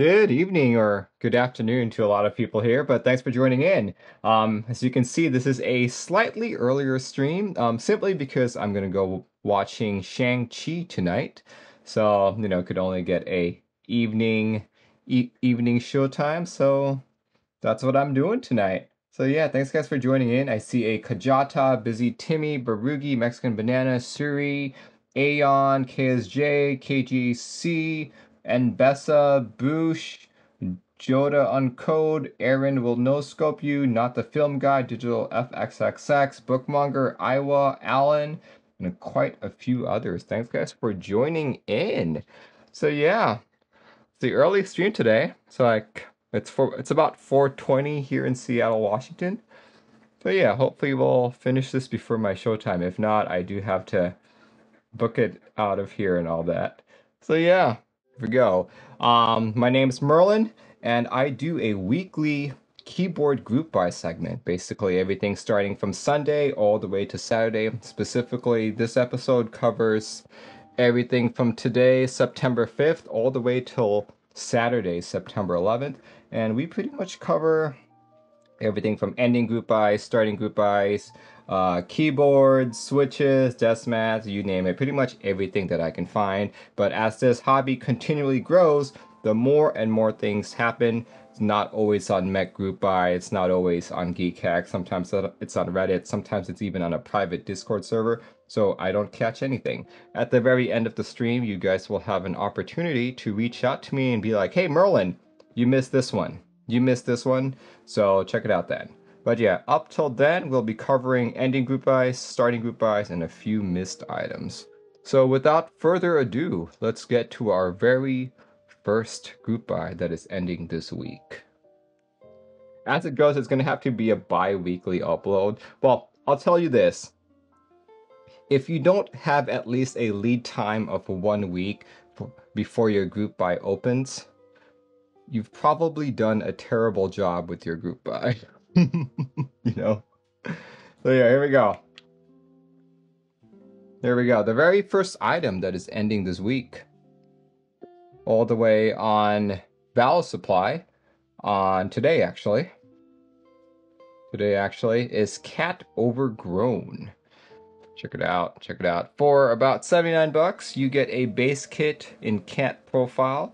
Good evening or good afternoon to a lot of people here, but thanks for joining in. As you can see, this is a slightly earlier stream, simply because I'm gonna go watching Shang-Chi tonight. So, could only get a evening showtime, so that's what I'm doing tonight. So yeah, thanks guys for joining in. I see a Kajata, Busy Timmy, Barugi, Mexican Banana, Suri, Aeon, KSJ, KGC, Nbessa, Boosh, Joda Uncode, Aaron will no scope you, Not the Film Guy, Digital FXXX, Bookmonger, Iowa, Allen, and quite a few others. Thanks guys for joining in. So yeah, it's the early stream today. So it's about 4:20 here in Seattle, Washington. So yeah, hopefully we'll finish this before my showtime. If not, I do have to book it out of here and all that. So yeah, here we go. My name's Merlin, and I do a weekly keyboard group buy segment. Basically, everything starting from Sunday all the way to Saturday. Specifically, this episode covers everything from today, September 5th, all the way till Saturday, September 11th. And we pretty much cover everything from ending group buys, starting group buys, keyboards, switches, desk mats, you name it, pretty much everything that I can find. But as this hobby continually grows, the more and more things happen. It's not always on Mech Group Buy, it's not always on GeekHack, sometimes it's on Reddit, sometimes it's even on a private Discord server, so I don't catch anything. At the very end of the stream, you guys will have an opportunity to reach out to me and be like, hey Merlin, you missed this one. You missed this one, so check it out then. But yeah, up till then, we'll be covering ending group buys, starting group buys, and a few missed items. So without further ado, let's get to our very first group buy that is ending this week. As it goes, it's going to have to be a bi-weekly upload. Well, I'll tell you this. If you don't have at least a lead time of 1 week before your group buy opens, you've probably done a terrible job with your group buy. So yeah, here we go. There we go. The very first item that is ending this week, all the way on Valve Supply, on today actually, is Cat Overgrown. Check it out, check it out. For about 79 bucks, you get a base kit in cat profile,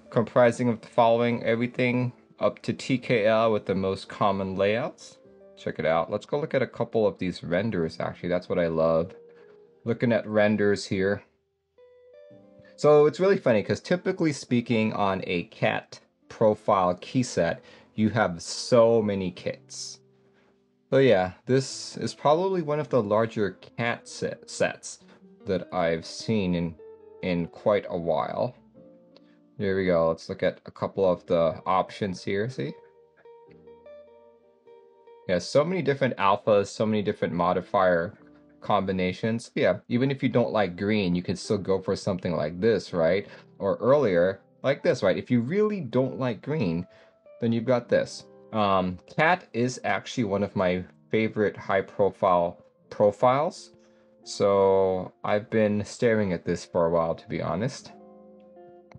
comprising of the following: everything up to TKL with the most common layouts. Check it out. Let's go look at a couple of these renders, actually. That's what I love. Looking at renders here. So it's really funny because typically speaking, on a cat profile key set, you have so many kits. So yeah, this is probably one of the larger cat sets that I've seen in quite a while. Here we go. Let's look at a couple of the options here. See? Yeah, so many different alphas, so many different modifier combinations. Yeah, even if you don't like green, you can still go for something like this, right? Or earlier, like this, right? If you really don't like green, then you've got this. Cat is actually one of my favorite high-profile profiles. So I've been staring at this for a while, to be honest.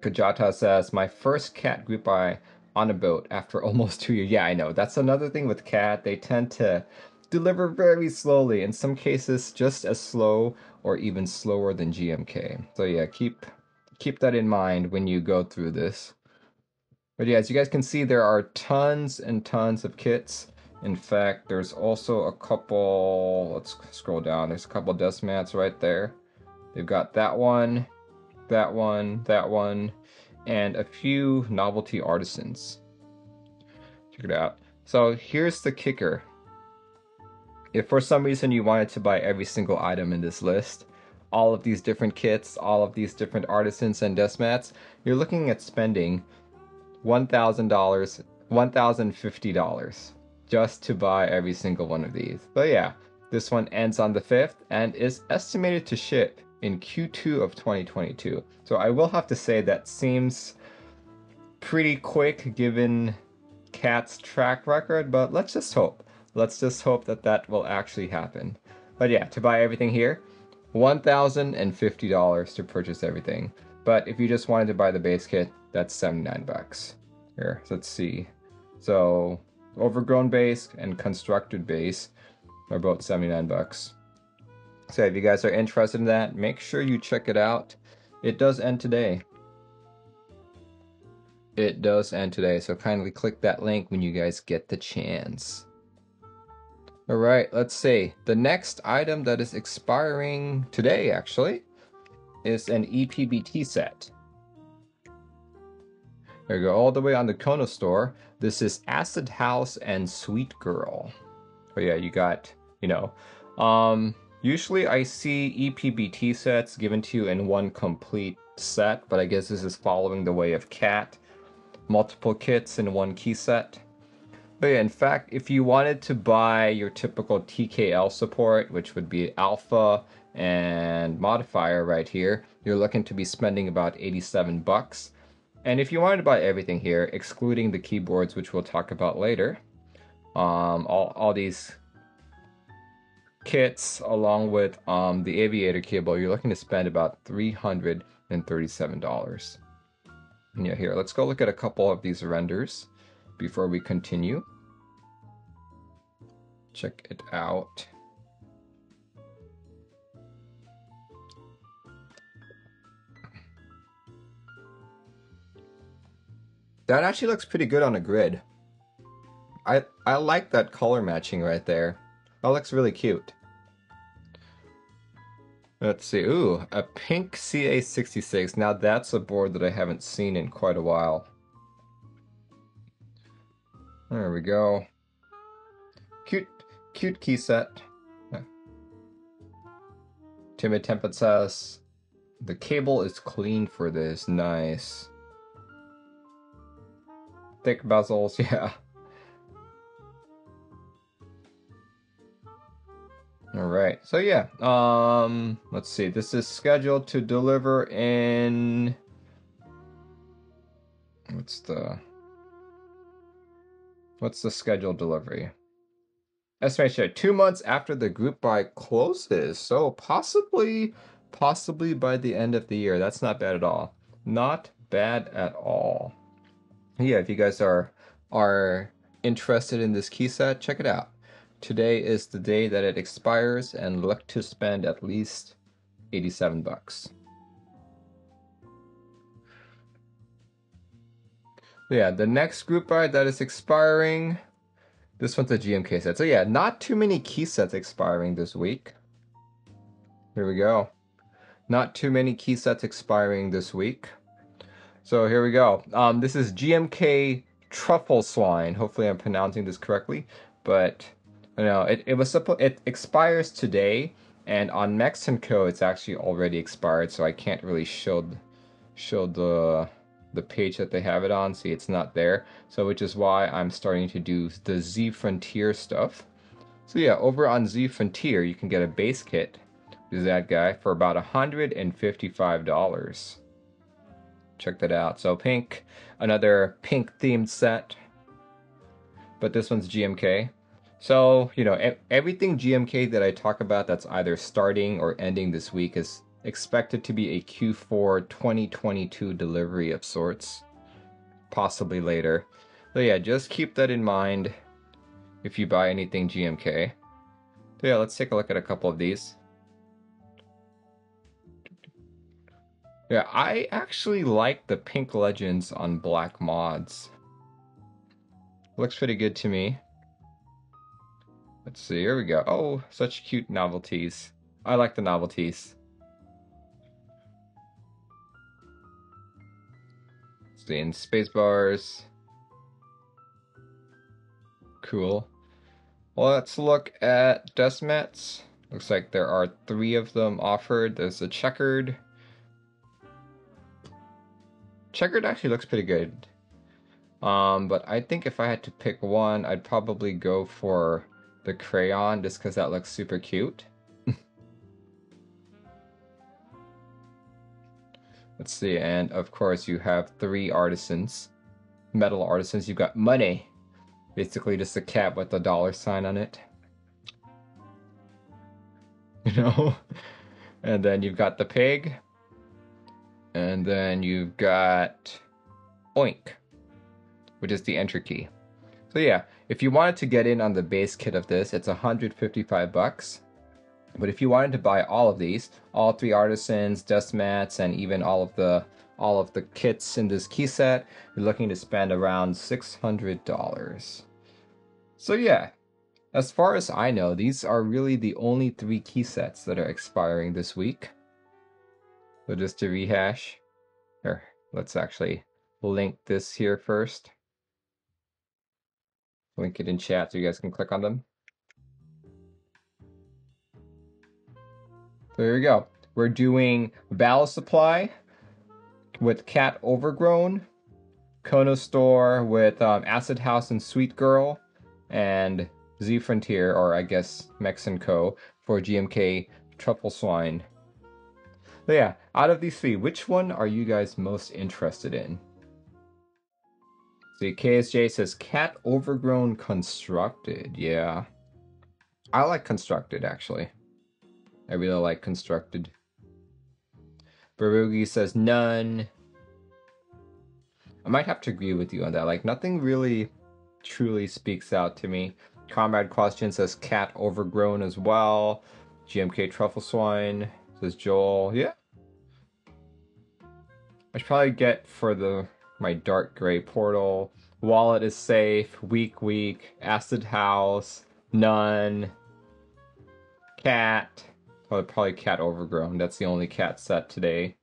Kajata says, my first cat group buy on a boat after almost 2 years. Yeah, I know. That's another thing with cat. They tend to deliver very slowly. In some cases, just as slow or even slower than GMK. So yeah, keep that in mind when you go through this. But yeah, as you guys can see, there are tons and tons of kits. In fact, there's also a couple, let's scroll down, there's a couple desk mats right there. They've got that one, that one, that one, and a few novelty artisans. Check it out. So here's the kicker. If for some reason you wanted to buy every single item in this list, all of these different kits, all of these different artisans and desk mats, you're looking at spending $1,000, $1,050 just to buy every single one of these. But yeah, this one ends on the 5th and is estimated to ship in Q2 of 2022. So I will have to say that seems pretty quick given Cat's track record, but let's just hope. Let's just hope that that will actually happen. But yeah, to buy everything here, $1,050 to purchase everything. But if you just wanted to buy the base kit, that's 79 bucks. Here, let's see. So overgrown base and constructed base are both 79 bucks. So if you guys are interested in that, make sure you check it out. It does end today. It does end today, so kindly click that link when you guys get the chance. Alright, let's see. The next item that is expiring today, actually, is an ePBT set. There you go, all the way on the Kono store. This is Acid House and Sweet Girl. Oh yeah, you got, you know, usually I see ePBT sets given to you in one complete set, but I guess this is following the way of Cat. Multiple kits in one key set. But yeah, in fact, if you wanted to buy your typical TKL support, which would be alpha and modifier right here, you're looking to be spending about 87 bucks. And if you wanted to buy everything here, excluding the keyboards, which we'll talk about later, all these kits along with the aviator cable, you're looking to spend about $337. Yeah, here, let's go look at a couple of these renders before we continue. Check it out. That actually looks pretty good on a grid. I like that color matching right there. That looks really cute. Let's see, ooh, a pink CA66. Now that's a board that I haven't seen in quite a while. There we go. Cute key set. Yeah. Timid Template says, the cable is clean for this, nice. Thick bezels, yeah. Alright, so yeah, let's see, this is scheduled to deliver in, what's the scheduled delivery? Estimation 2 months after the group buy closes, so possibly by the end of the year. That's not bad at all. Not bad at all. Yeah, if you guys are interested in this key set, check it out. Today is the day that it expires, and look to spend at least 87 bucks. Yeah, the next group buy that is expiring, this one's a GMK set. So yeah, not too many key sets expiring this week. Here we go. Not too many key sets expiring this week. So here we go. This is GMK Truffleschwein. Hopefully I'm pronouncing this correctly, but you know, it expires today, and on Mexico it's actually already expired, so I can't really show the page that they have it on. See, it's not there, so which is why I'm starting to do the Z Frontier stuff. So yeah, over on Z Frontier you can get a base kit, which is that guy, for about $155. Check that out. So pink, another pink themed set, but this one's GMK. So, you know, everything GMK that I talk about that's either starting or ending this week is expected to be a Q4 2022 delivery of sorts, possibly later. So yeah, just keep that in mind if you buy anything GMK. So yeah, let's take a look at a couple of these. Yeah, I actually like the pink legends on black mods. Looks pretty good to me. Let's see, here we go. Oh, such cute novelties. I like the novelties. Let's see, in space bars. Cool. Well, let's look at Desmets. Looks like there are 3 of them offered. There's a checkered. Checkered actually looks pretty good. But I think if I had to pick one, I'd probably go for the crayon, just because that looks super cute. Let's see, and of course you have 3 artisans. Metal artisans. You've got money. Basically just a cat with a dollar sign on it. You know? And then you've got the pig. And then you've got Oink, which is the enter key. So yeah, if you wanted to get in on the base kit of this, it's 155 bucks. But if you wanted to buy all of these, all 3 artisans, dust mats, and even all of the kits in this key set, you're looking to spend around $600. So yeah, as far as I know, these are really the only 3 key sets that are expiring this week. So just to rehash, here, let's actually link this here first. Link it in chat so you guys can click on them. So here we go. We're doing Battle Supply with Cat Overgrown, Kono Store with Acid House and Sweet Girl, and Z Frontier, or I guess Mex & Co. for GMK Truffleschwein. So yeah, out of these 3, which one are you guys most interested in? See, KSJ says Cat Overgrown Constructed. Yeah. I like Constructed, actually. I really like Constructed. Barugi says none. I might have to agree with you on that. Like, nothing really truly speaks out to me. Comrade Question says Cat Overgrown as well. GMK Truffleschwein says Joel. Yeah. I should probably get for my dark gray portal. Wallet is safe. Weak. Acid House. None. Cat. Oh, probably Cat Overgrown. That's the only cat set today.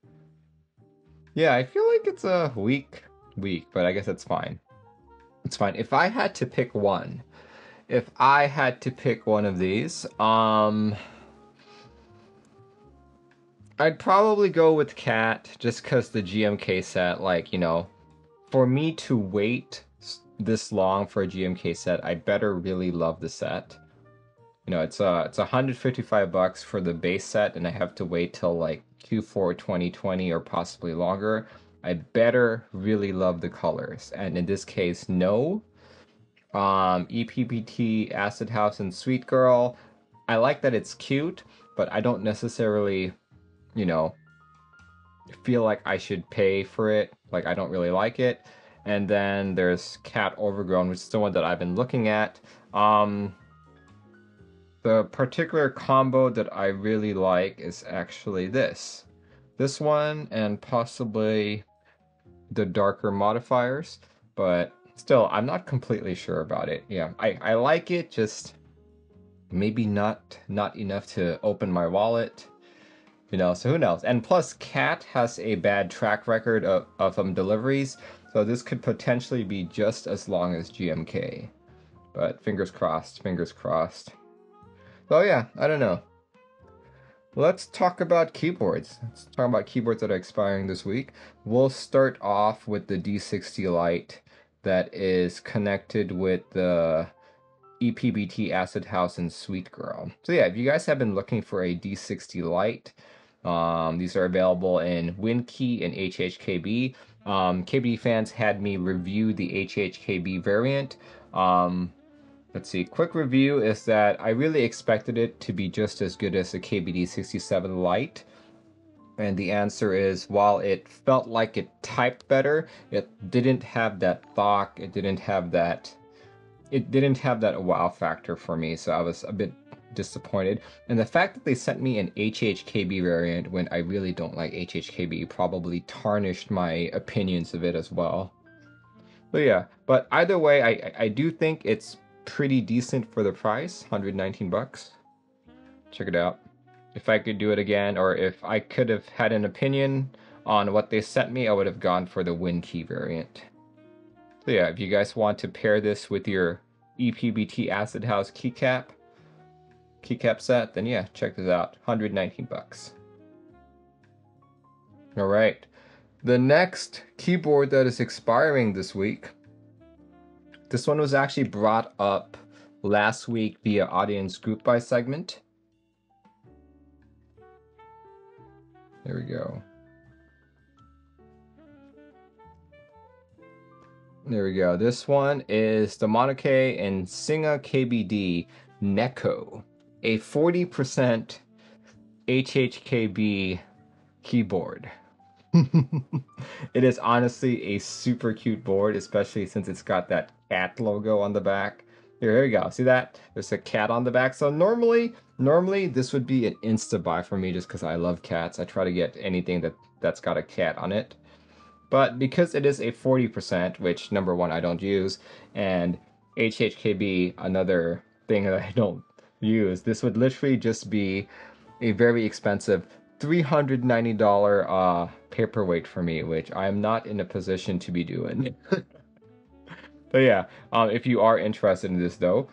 Yeah, I feel like it's a weak, but I guess it's fine. It's fine. If I had to pick one, of these, I'd probably go with Cat, just because the GMK set, like, you know, for me to wait this long for a GMK set, I better really love the set. You know, it's 155 bucks for the base set, and I have to wait till like Q4 2020 or possibly longer. I better really love the colors, and in this case, no. ePBT, Acid House, and Sweet Girl. I like that it's cute, but I don't necessarily, you know, feel like I should pay for it. Like, I don't really like it. And then there's Cat Overgrown, which is the one that I've been looking at. The particular combo that I really like is actually this. This one and possibly the darker modifiers, but still, I'm not completely sure about it. Yeah, I like it, just maybe not enough to open my wallet. You know, so who knows? And plus, Cat has a bad track record of deliveries, so this could potentially be just as long as GMK. But fingers crossed, fingers crossed. So yeah, I don't know. Let's talk about keyboards. Let's talk about keyboards that are expiring this week. We'll start off with the D60 Lite that is connected with the ePBT Acid House and Sweet Girl. So yeah, if you guys have been looking for a D60 Lite, these are available in WinKey and HHKB. KBD fans had me review the HHKB variant. Let's see, quick review is that I really expected it to be just as good as the KBD 67 Lite. And the answer is, while it felt like it typed better, it didn't have that thok, it didn't have that wow factor for me, so I was a bit disappointed. And the fact that they sent me an HHKB variant when I really don't like HHKB probably tarnished my opinions of it as well. So yeah, but either way, I do think it's pretty decent for the price, 119 bucks. Check it out. If I could do it again, or if I could have had an opinion on what they sent me, I would have gone for the WinKey variant. So yeah, if you guys want to pair this with your ePBT Acid House keycap set, then yeah, check this out. 119 bucks. All right. The next keyboard that is expiring this week, this one was actually brought up last week via audience group buy segment. There we go. There we go. This one is the Divinikey and Singa Neko, a 40% HHKB keyboard. It is honestly a super cute board, especially since it's got that cat logo on the back. Here we go. See that? There's a cat on the back. So normally this would be an insta buy for me just because I love cats. I try to get anything that's got a cat on it. But because it is a 40%, which number one I don't use, and HHKB, another thing that I don't use, this would literally just be a very expensive $390 paperweight for me, which I'm not in a position to be doing. But yeah, if you are interested in this though,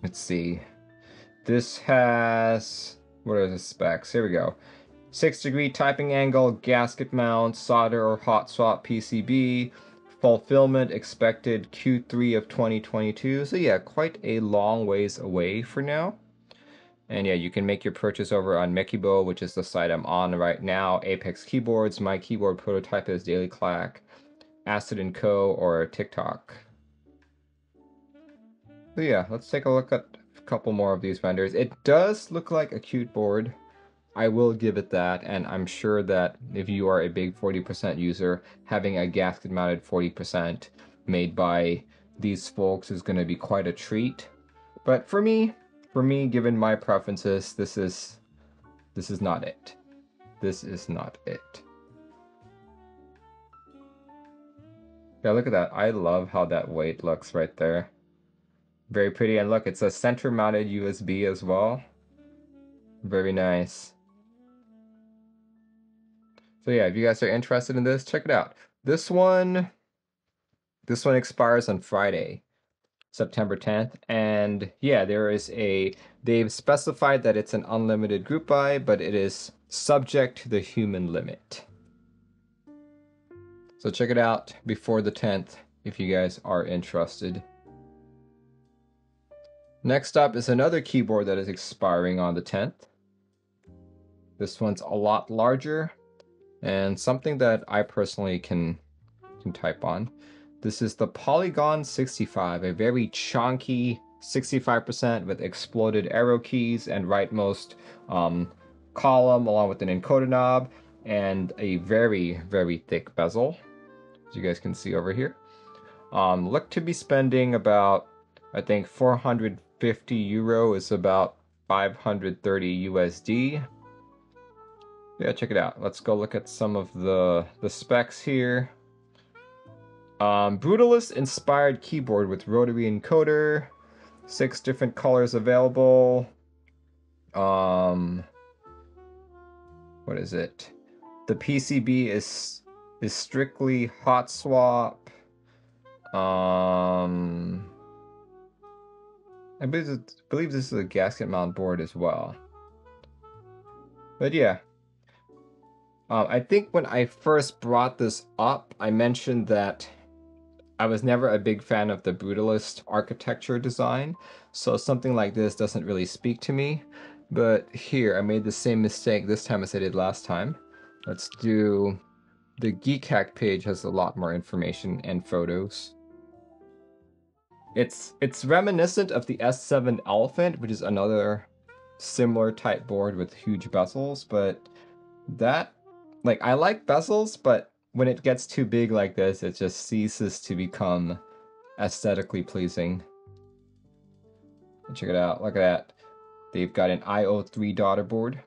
let's see. This has, what are the specs? Here we go. 6-degree typing angle, gasket mount, solder or hot swap PCB, fulfillment expected Q3 of 2022. So yeah, quite a long ways away for now. And yeah, you can make your purchase over on Milkyway, which is the site I'm on right now. Apex Keyboards, my keyboard prototype is Daily Clack, Acid & Co, or TikTok. So yeah, let's take a look at a couple more of these vendors. It does look like a cute board. I will give it that, and I'm sure that if you are a big 40% user, having a gasket-mounted 40% made by these folks is going to be quite a treat. But for me, given my preferences, this is not it. This is not it. Yeah, look at that. I love how that weight looks right there. Very pretty, and look, it's a center-mounted USB as well. Very nice. So yeah, if you guys are interested in this, check it out. This one expires on Friday, September 10th. And yeah, they've specified that it's an unlimited group buy, but it is subject to the human limit. So check it out before the 10th if you guys are interested. Next up is another keyboard that is expiring on the 10th. This one's a lot larger and something that I personally can type on. This is the Polygon 65, a very chunky 65% with exploded arrow keys and rightmost column along with an encoder knob and a very, very thick bezel, as you guys can see over here. Look to be spending about, I think 450 euro is about 530 USD. Yeah, check it out. Let's go look at some of the specs here. Brutalist inspired keyboard with rotary encoder, 6 different colors available. What is it? The PCB is strictly hot swap. I believe this is a gasket mount board as well. But yeah. I think when I first brought this up, I mentioned that I was never a big fan of the Brutalist architecture design, so something like this doesn't really speak to me. But here, I made the same mistake this time as I did last time. Let's do... The Geek Hack page has a lot more information and photos. It's reminiscent of the S7 Elephant, which is another similar type board with huge bezels, but that... Like, I like bezels, but when it gets too big like this, it just ceases to become aesthetically pleasing. Check it out. Look at that. They've got an IO3 daughter board.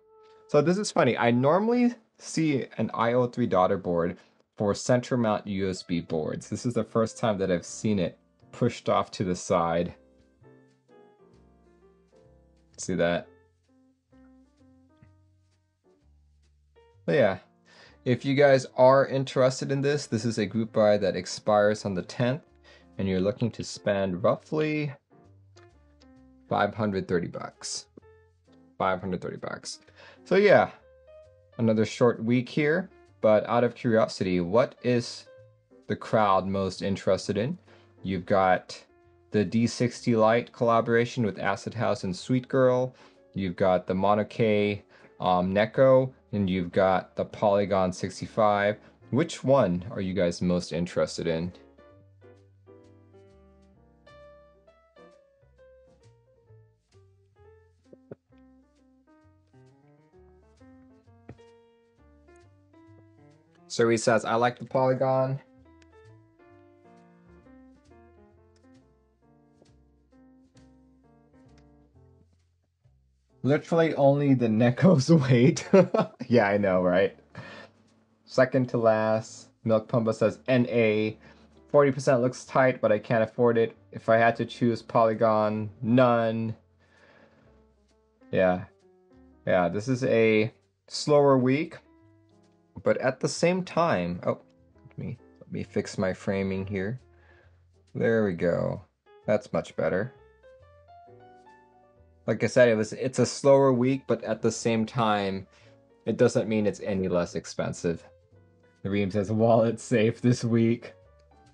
So this is funny. I normally see an IO3 daughter board for center mount USB boards. This is the first time that I've seen it pushed off to the side. See that? But yeah. If you guys are interested in this, this is a group buy that expires on the 10th, and you're looking to spend roughly 530 bucks. 530 bucks. So yeah, another short week here, but out of curiosity, what is the crowd most interested in? You've got the D60 Lite collaboration with Acid House and Sweet Girl. You've got the GMK Neko, and you've got the Polygon 65. Which one are you guys most interested in? Suri says, I like the Polygon. Literally only the Neko's weight. Yeah, I know, right? Second to last, Milk Pumba says NA. 40% looks tight, but I can't afford it. If I had to choose Polygon, none. Yeah. Yeah, this is a slower week. But at the same time, oh, let me fix my framing here. There we go. That's much better. Like I said, it's a slower week, but at the same time, it doesn't mean it's any less expensive. The Reem says wallet safe this week.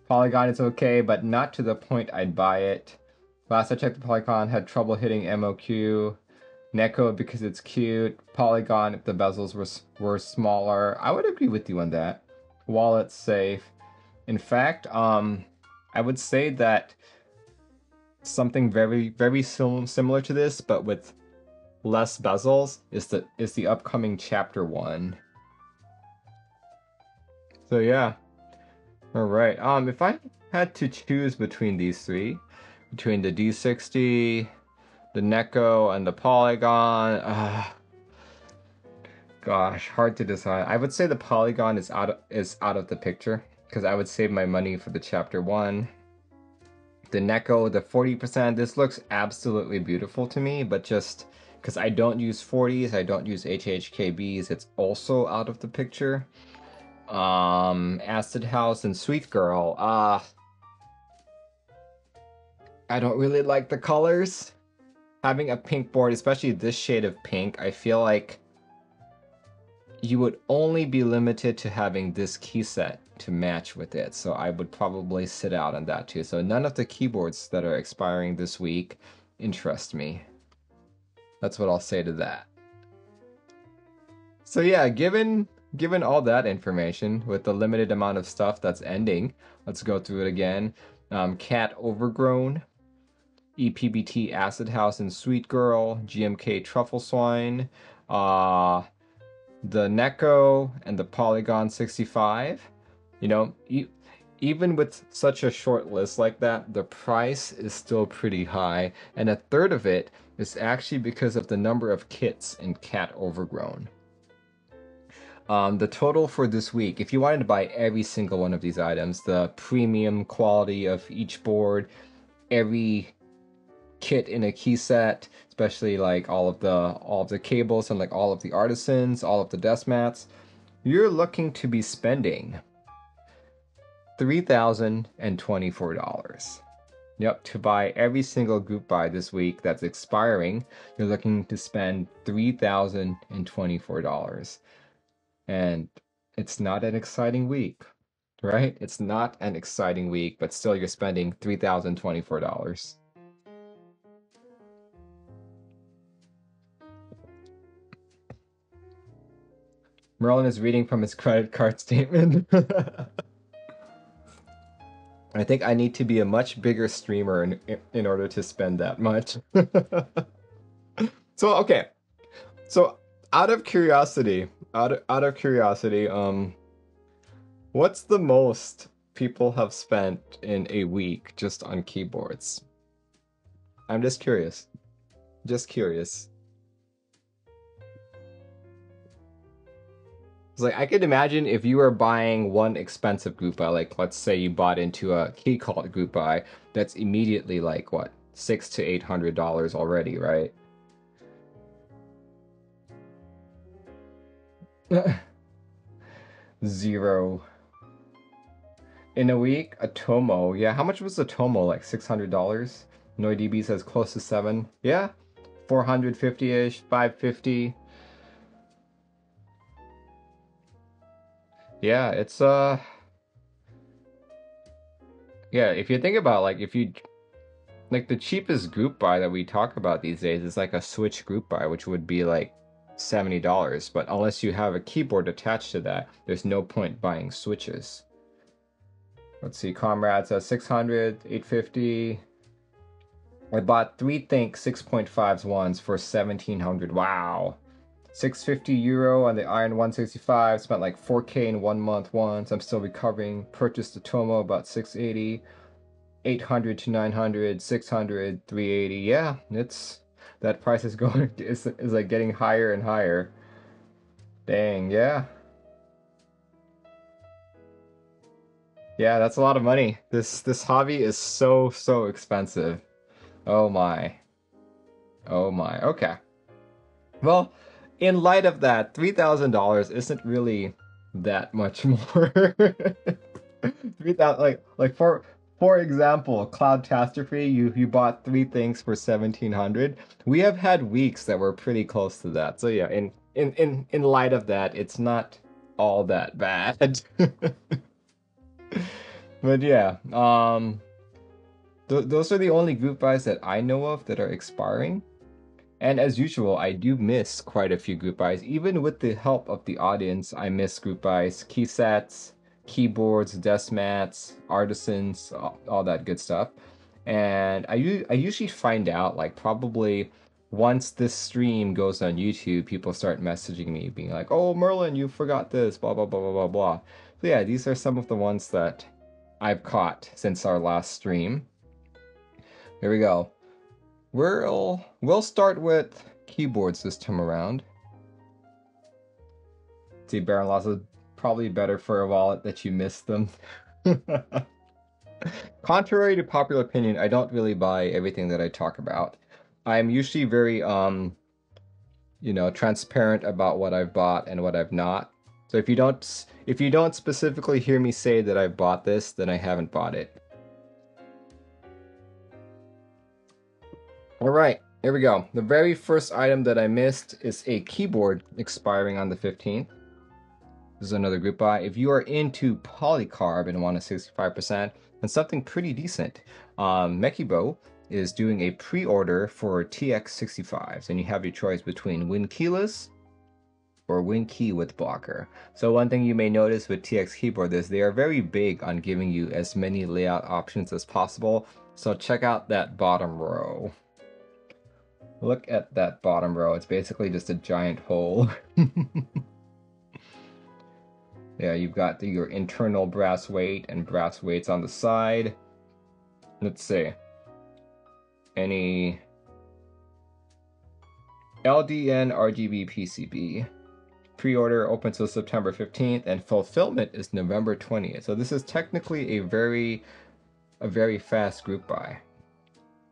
Polygon is okay, but not to the point I'd buy it. Last I checked, the Polygon had trouble hitting MOQ. Neko because it's cute. Polygon if the bezels were smaller. I would agree with you on that. Wallet safe. In fact, I would say that something very similar to this, but with less bezels, is the upcoming Chapter 1. So yeah. Alright, if I had to choose between these three, between the D60, the Neko, and the Polygon, gosh, hard to decide. I would say the Polygon is out of the picture, because I would save my money for the Chapter 1. The Neko, the 40%, this looks absolutely beautiful to me, but just because I don't use 40s, I don't use HHKBs, it's also out of the picture. Acid House and Sweet Girl, I don't really like the colors. Having a pink board, especially this shade of pink, I feel like you would only be limited to having this key set to match with it, so I would probably sit out on that too. So none of the keyboards that are expiring this week interest me. That's what I'll say to that. So yeah, given all that information with the limited amount of stuff that's ending, let's go through it again. Cat Overgrown, ePBT Acid House and Sweet Girl, GMK Truffleschwein, the Neko and the Polygon 65. You know, even with such a short list like that, the price is still pretty high, and a third of it is actually because of the number of kits in Cat Overgrown. The total for this week, if you wanted to buy every single one of these items, the premium quality of each board, every kit in a key set, especially like all of the cables and like all of the artisans, all of the desk mats, you're looking to be spending $3,024. Yep, to buy every single group buy this week that's expiring, you're looking to spend $3,024. And it's not an exciting week, right? It's not an exciting week, but still you're spending $3,024. Merlin is reading from his credit card statement. I think I need to be a much bigger streamer in order to spend that much. So, okay. So, out of curiosity, what's the most people have spent in a week just on keyboards? I'm just curious. Just curious. It's like, I could imagine if you were buying one expensive group buy, like let's say you bought into a key cult group buy, that's immediately like what, $600 to $800 already, right? Zero. In a week, a Tomo. Yeah, how much was the Tomo? Like $600? NoDB says close to 7. Yeah, 450-ish, 550. Yeah, it's yeah, if you think about like if you like the cheapest group buy that we talk about these days is like a Switch group buy, which would be like $70, but unless you have a keyboard attached to that, there's no point buying Switches. Let's see, Comrades at 600, 850. I bought 3 Think 6.5s ones for 1,700. Wow. €650 on the Iron 165. Spent like 4K in 1 month once. I'm still recovering. Purchased the Tomo about 680. 800 to 900, 600, 380. Yeah, it's that price is going is like getting higher and higher. Dang, yeah. Yeah, that's a lot of money. This hobby is so expensive. Oh my. Oh my. Okay. Well, in light of that, $3,000 isn't really that much more. 3,000 like for example, Cloudtastrophe, you bought 3 things for 1,700. We have had weeks that were pretty close to that. So yeah, in light of that, it's not all that bad. But yeah, those are the only group buys that I know of that are expiring. And as usual, I do miss quite a few group buys. Even with the help of the audience, I miss group buys, key sets, keyboards, desk mats, artisans, all that good stuff. And I usually find out like probably once this stream goes on YouTube, people start messaging me being like, "Oh, Merlin, you forgot this, blah blah blah blah blah blah." So yeah, these are some of the ones that I've caught since our last stream. Here we go. We'll start with keyboards this time around. See, Baron Laws probably better for a wallet that you missed them. Contrary to popular opinion, I don't really buy everything that I talk about. I'm usually very transparent about what I've bought and what I've not. So if you don't specifically hear me say that I've bought this, then I haven't bought it. All right, here we go. The very first item that I missed is a keyboard expiring on the 15th. This is another group buy. If you are into polycarb and want a 65%, and something pretty decent, Mekibo is doing a pre-order for TX65s, and you have your choice between Win keyless or Win key with blocker. So one thing you may notice with TX keyboard is they are very big on giving you as many layout options as possible. So check out that bottom row. Look at that bottom row. It's basically just a giant hole. Yeah, you've got your internal brass weight and brass weights on the side. Let's see. Any LDN RGB PCB. Pre-order open till September 15th and fulfillment is November 20th. So this is technically a very fast group buy.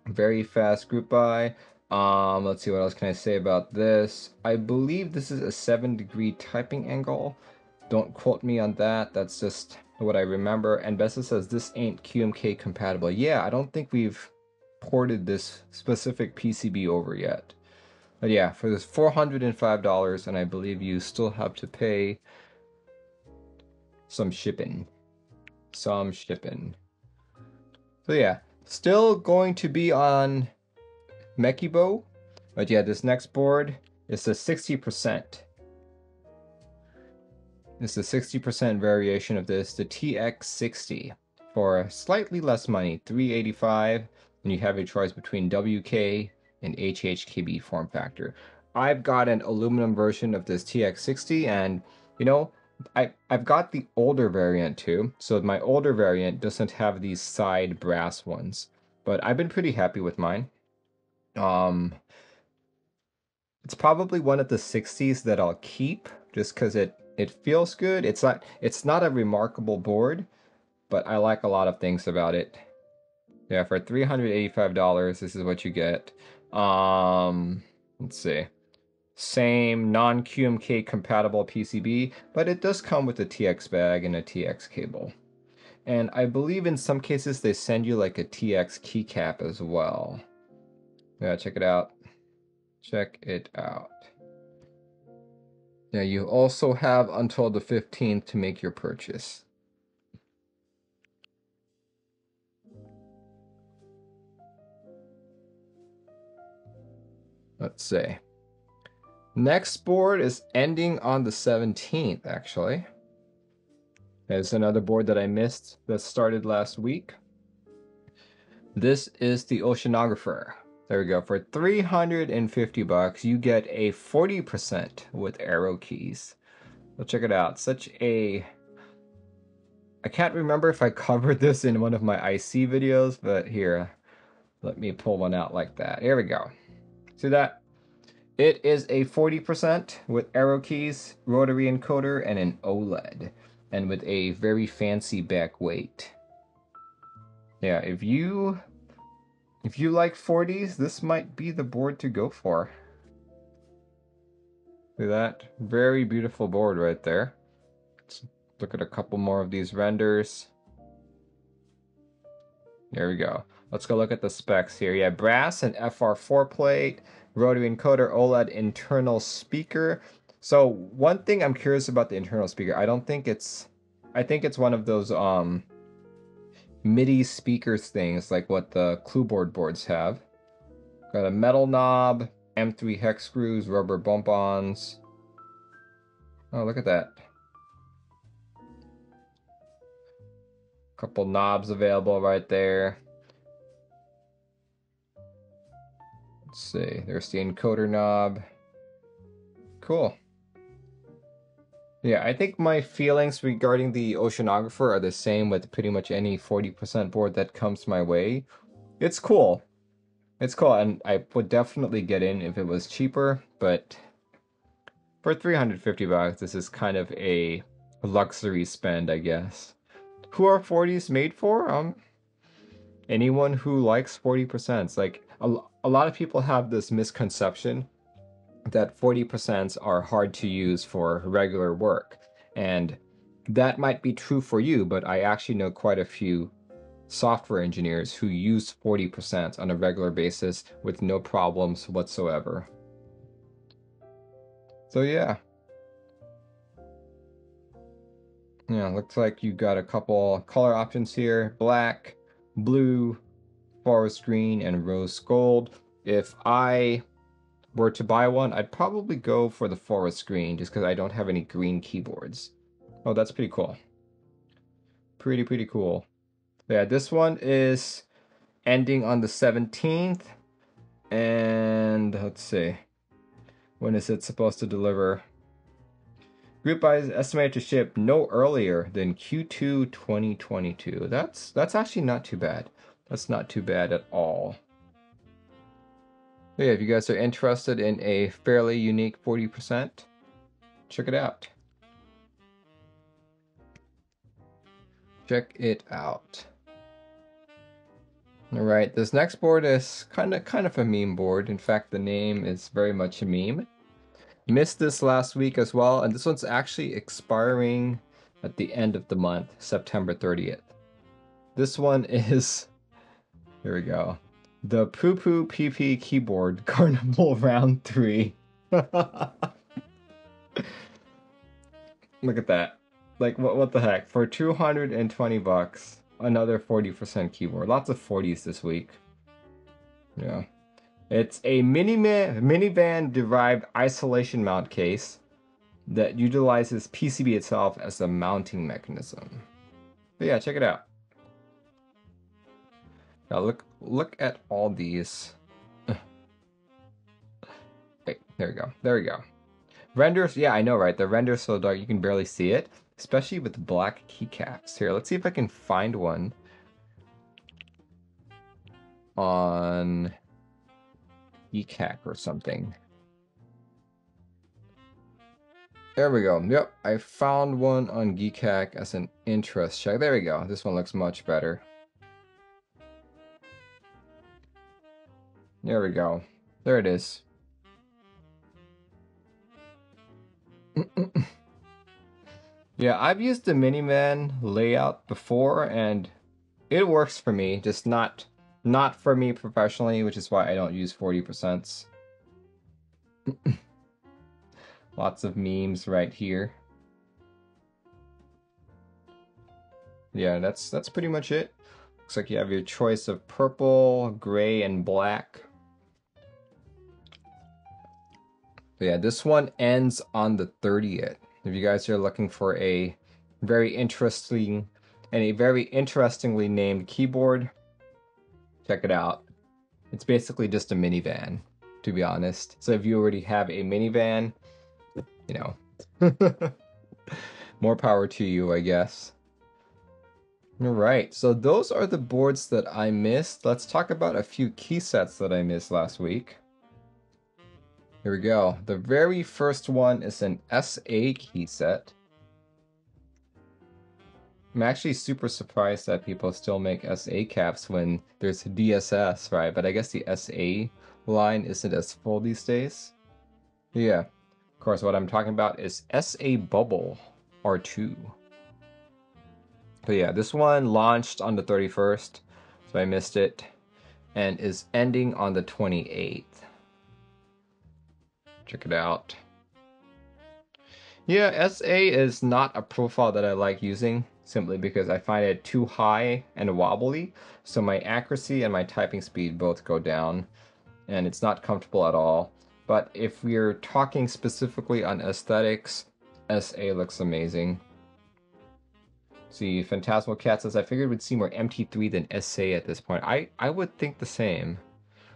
Very fast group buy. Let's see, what else can I say about this? I believe this is a 7-degree typing angle. Don't quote me on that. That's just what I remember. And Bessa says this ain't QMK compatible. Yeah, I don't think we've ported this specific PCB over yet. But yeah, for this $405, and I believe you still have to pay some shipping. So yeah, still going to be on Mekibo. But yeah, this next board is a 60%. It's a 60% variation of this, the TX60, for slightly less money, $385, and you have a choice between WK and HHKB form factor. I've got an aluminum version of this TX60, and you know, I've got the older variant too. So my older variant doesn't have these side brass ones, but I've been pretty happy with mine. It's probably one of the 60s that I'll keep just because it feels good. It's not a remarkable board, but I like a lot of things about it. Yeah, for $385, this is what you get. Let's see. Same non-QMK compatible PCB, but it does come with a TX bag and a TX cable. And I believe in some cases they send you like a TX keycap as well. Yeah, check it out. Check it out. Yeah, you also have until the 15th to make your purchase. Let's see. Next board is ending on the 17th, actually. There's another board that I missed that started last week. This is the Oceanographer. There we go. For 350 bucks, you get a 40% with arrow keys. So check it out. Such a... I can't remember if I covered this in one of my IC videos, but here, let me pull one out like that. Here we go. See that? It is a 40% with arrow keys, rotary encoder, and an OLED, and with a very fancy back weight. Yeah, if you like 40s, this might be the board to go for. See that? Very beautiful board right there. Let's look at a couple more of these renders. There we go. Let's go look at the specs here. Yeah, brass and FR4 plate, rotary encoder, OLED internal speaker. So one thing I'm curious about the internal speaker, I think it's one of those MIDI speakers things like what the Clueboard boards have. Got a metal knob, M3 hex screws, rubber bump-ons. Oh, look at that. Couple knobs available right there. Let's see, there's the encoder knob. Cool. Yeah, I think my feelings regarding the Oceanographer are the same with pretty much any 40% board that comes my way. It's cool. It's cool, and I would definitely get in if it was cheaper, but for 350 bucks, this is kind of a luxury spend, I guess. Who are 40s made for? Anyone who likes 40%. It's like a lot of people have this misconception that 40% are hard to use for regular work, and that might be true for you, but I actually know quite a few software engineers who use 40% on a regular basis with no problems whatsoever. So yeah. Yeah, looks like you got a couple color options here. Black, blue, forest green, and rose gold. If I were to buy one, I'd probably go for the forest green just because I don't have any green keyboards. Oh, that's pretty cool. Pretty cool. Yeah, this one is ending on the 17th. And let's see. When is it supposed to deliver? Group buys estimated to ship no earlier than Q2 2022. That's actually not too bad. That's not too bad at all. So yeah, if you guys are interested in a fairly unique 40%, check it out. Check it out. All right, this next board is kind of a meme board. In fact, the name is very much a meme. Missed this last week as well, and this one's actually expiring at the end of the month, September 30th. This one is, here we go, the PooPooPeePee keyboard Carnival Round 3. Look at that. Like, what the heck? For 220 bucks, another 40% keyboard. Lots of 40s this week. Yeah. It's a minivan-derived isolation mount case that utilizes PCB itself as a mounting mechanism. But yeah, check it out. Now look at all these. Wait, there we go. There we go. Renders, yeah, I know, right? The render's so dark you can barely see it, especially with black keycaps. Here, let's see if I can find one on ECAC or something. There we go. Yep, I found one on GCAC as an interest check. There we go. This one looks much better. There we go. There it is. Yeah, I've used the Miniman layout before, and it works for me, just not for me professionally, which is why I don't use 40%. Lots of memes right here. Yeah, that's pretty much it. Looks like you have your choice of purple, gray, and black. But yeah, this one ends on the 30th. If you guys are looking for a very interesting and a very interestingly named keyboard, check it out. It's basically just a minivan, to be honest. So if you already have a minivan, you know, more power to you, I guess. Alright, so those are the boards that I missed. Let's talk about a few key sets that I missed last week. Here we go. The very first one is an SA key set. I'm actually super surprised that people still make SA caps when there's DSS, right? But I guess the SA line isn't as full these days. Yeah, of course, what I'm talking about is SA Bubble R2. But yeah, this one launched on the 31st, so I missed it, and is ending on the 28th. Check it out. Yeah, SA is not a profile that I like using, simply because I find it too high and wobbly, so my accuracy and my typing speed both go down, and it's not comfortable at all. But if we're talking specifically on aesthetics, SA looks amazing. See, Phantasmal Cat says, I figured we'd see more MT3 than SA at this point. I would think the same,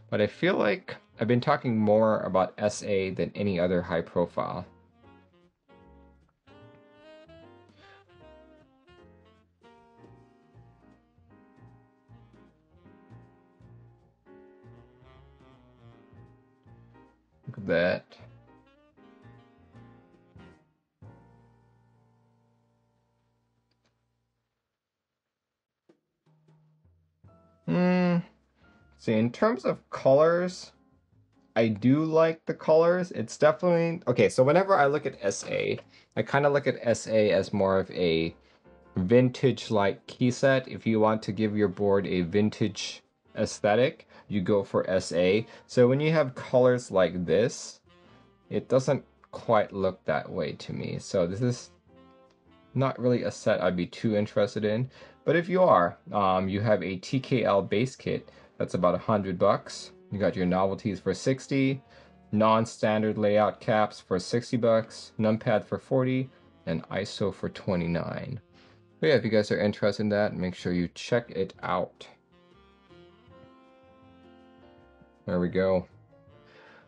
but I feel like I've been talking more about SA than any other high profile. Look at that. See, in terms of colors, I do like the colors. It's definitely... Okay, so whenever I look at SA, I kind of look at SA as more of a vintage-like key set. If you want to give your board a vintage aesthetic, you go for SA. So when you have colors like this, it doesn't quite look that way to me. So this is not really a set I'd be too interested in. But if you are, you have a TKL base kit that's about $100. You got your novelties for 60, non-standard layout caps for 60 bucks, numpad for 40, and ISO for 29. But yeah, if you guys are interested in that, make sure you check it out. There we go.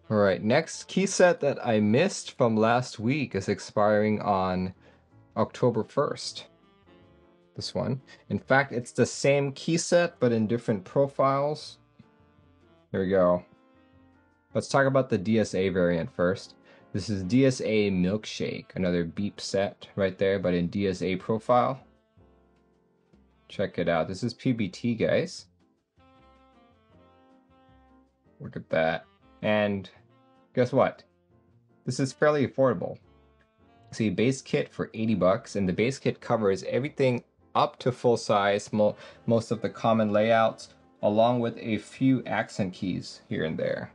Alright, next key set that I missed from last week is expiring on October 1st. This one. In fact, it's the same key set, but in different profiles. Here we go. Let's talk about the DSA variant first. This is DSA Milkshake, another beep set right there, but in DSA profile. Check it out. This is PBT, guys. Look at that. And guess what? This is fairly affordable. See, base kit for 80 bucks, and the base kit covers everything up to full size, most of the common layouts, along with a few accent keys here and there.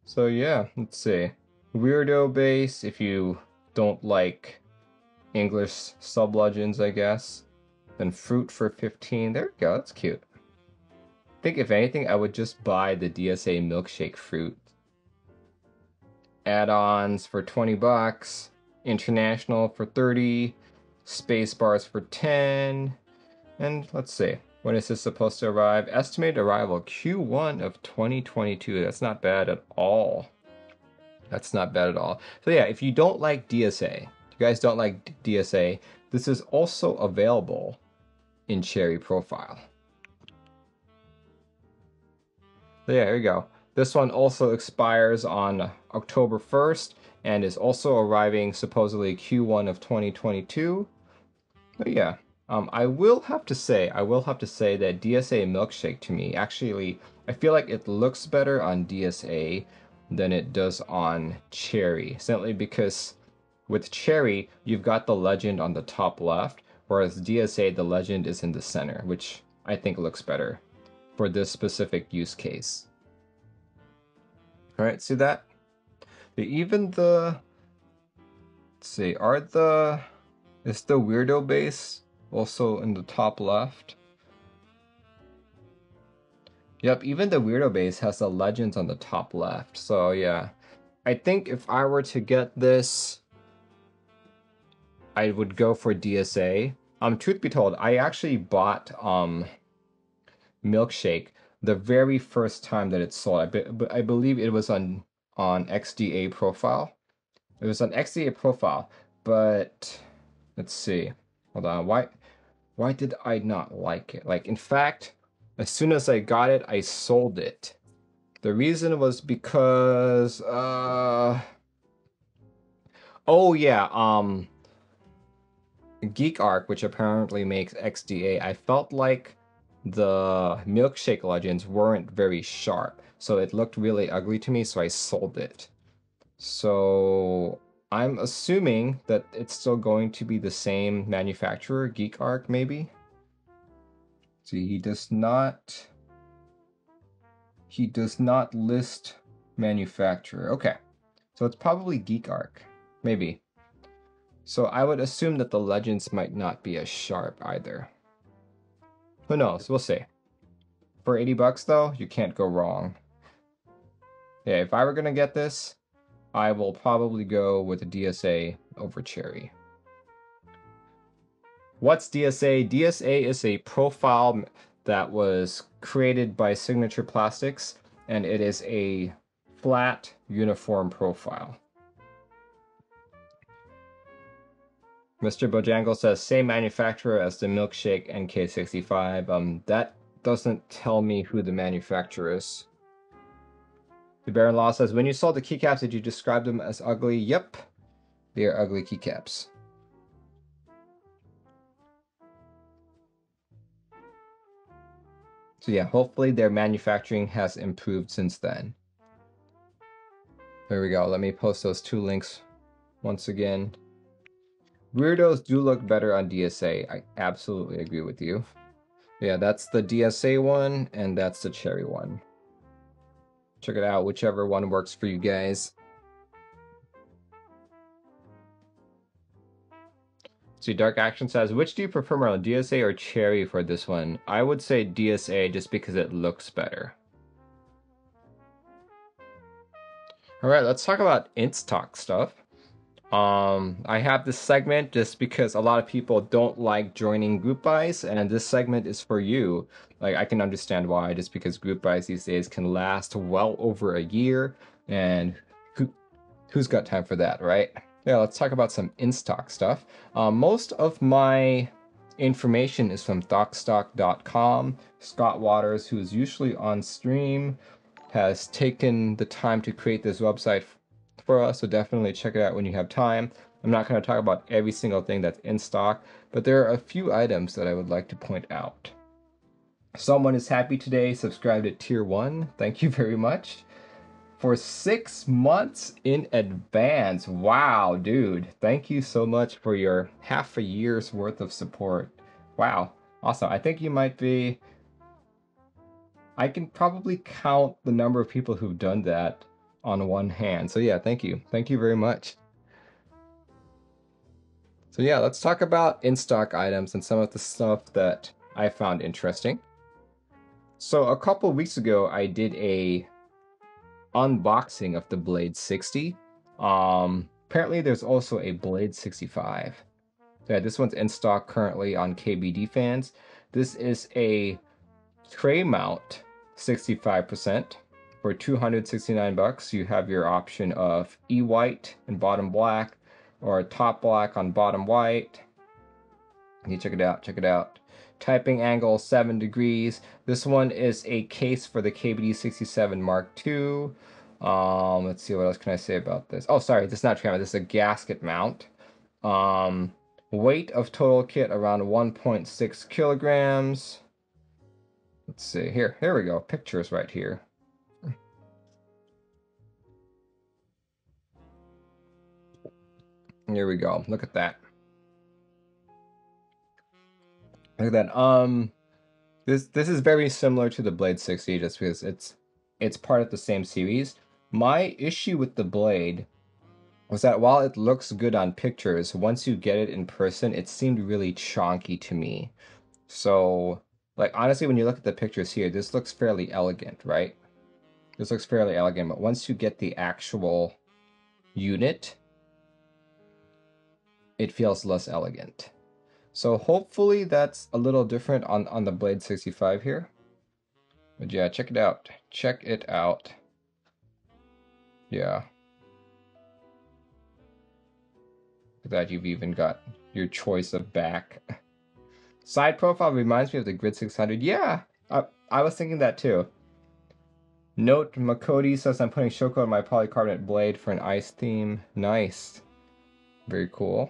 So yeah, let's see. Weirdo base, if you don't like English sub-legends, I guess. Then fruit for 15. There we go, that's cute. I think if anything, I would just buy the DSA Milkshake fruit. Add-ons for 20 bucks. International for 30. Space bars for 10. And let's see. When is this supposed to arrive? Estimated arrival Q1 of 2022. That's not bad at all. That's not bad at all. So yeah, if you don't like DSA, you guys don't like DSA, this is also available in Cherry Profile. So yeah, here we go. This one also expires on October 1st and is also arriving supposedly Q1 of 2022. But yeah, I will have to say that DSA Milkshake to me, actually, I feel like it looks better on DSA than it does on Cherry. Simply because with Cherry, you've got the legend on the top left, whereas DSA, the legend is in the center, which I think looks better for this specific use case. Alright, see that? Even the... Let's see, is the weirdo base also in the top left? Yep, even the weirdo base has the legends on the top left. So yeah, I think if I were to get this, I would go for DSA. Truth be told, I actually bought Milkshake the very first time that it sold. I believe it was on XDA profile. It was on XDA profile, but let's see. Hold on. Why did I not like it? Like, in fact, as soon as I got it, I sold it. The reason was because oh yeah, Geek Arc, which apparently makes XDA, I felt like the Milkshake Legends weren't very sharp, so it looked really ugly to me, so I sold it. So I'm assuming that it's still going to be the same manufacturer, Geek Arc, maybe? See, he does not list manufacturer. Okay, so it's probably Geek Arc, maybe. So I would assume that the legends might not be as sharp either. Who knows? We'll see. For 80 bucks though, you can't go wrong. Yeah, if I were gonna get this, I will probably go with a DSA over Cherry. What's DSA? DSA is a profile that was created by Signature Plastics, and it is a flat, uniform profile. Mr. Bojangle says, same manufacturer as the Milkshake NK65. That doesn't tell me who the manufacturer is. The Baron Law says, when you sold the keycaps, did you describe them as ugly? Yep, they are ugly keycaps. So yeah, hopefully their manufacturing has improved since then. There we go. Let me post those two links once again. Weirdos do look better on DSA. I absolutely agree with you. Yeah, that's the DSA one, and that's the Cherry one. Check it out, whichever one works for you guys. See, Dark Action says, which do you prefer more, DSA or Cherry for this one? I would say DSA just because it looks better. Alright, let's talk about Instock stuff. I have this segment just because a lot of people don't like joining group buys, and this segment is for you. Like, I can understand why, just because group buys these days can last well over a year, and who's got time for that, right? Yeah, let's talk about some in-stock stuff. Most of my information is from thoughtstock.com. Scott Waters, who is usually on stream, has taken the time to create this website for us, so definitely check it out when you have time. I'm not going to talk about every single thing that's in stock, but there are a few items that I would like to point out. Someone is happy today, subscribed at tier 1. Thank you very much. For 6 months in advance. Wow, dude. Thank you so much for your half a year's worth of support. Wow. Awesome. I think you might be... I can probably count the number of people who've done that on one hand. So yeah, thank you. Thank you very much. So yeah, let's talk about in-stock items and some of the stuff that I found interesting. So a couple weeks ago, I did a unboxing of the Blade 60. Apparently there's also a Blade 65. So yeah, this one's in stock currently on KBD Fans. This is a tray mount 65%. For 269 bucks, you have your option of E-white and bottom black, or top black on bottom white. You check it out, check it out. Typing angle 7 degrees. This one is a case for the KBD 67 Mark II. Let's see, what else can I say about this? Oh, sorry, this is not tray mount, this is a gasket mount. Weight of total kit around 1.6 kilograms. Let's see, here we go, pictures right here. Here we go. Look at that. Look at that. This is very similar to the Blade 60 just because it's part of the same series. My issue with the Blade was that while it looks good on pictures, once you get it in person, it seemed really chonky to me. So, like, honestly, when you look at the pictures here, this looks fairly elegant, right? This looks fairly elegant, but once you get the actual unit, it feels less elegant. So hopefully that's a little different on the Blade 65 here. But yeah, check it out. Check it out. Yeah. That you've even got your choice of back. Side profile reminds me of the Grid 600. Yeah, I was thinking that too. Note Makodi says I'm putting Shoko on my polycarbonate blade for an ice theme. Nice. Very cool.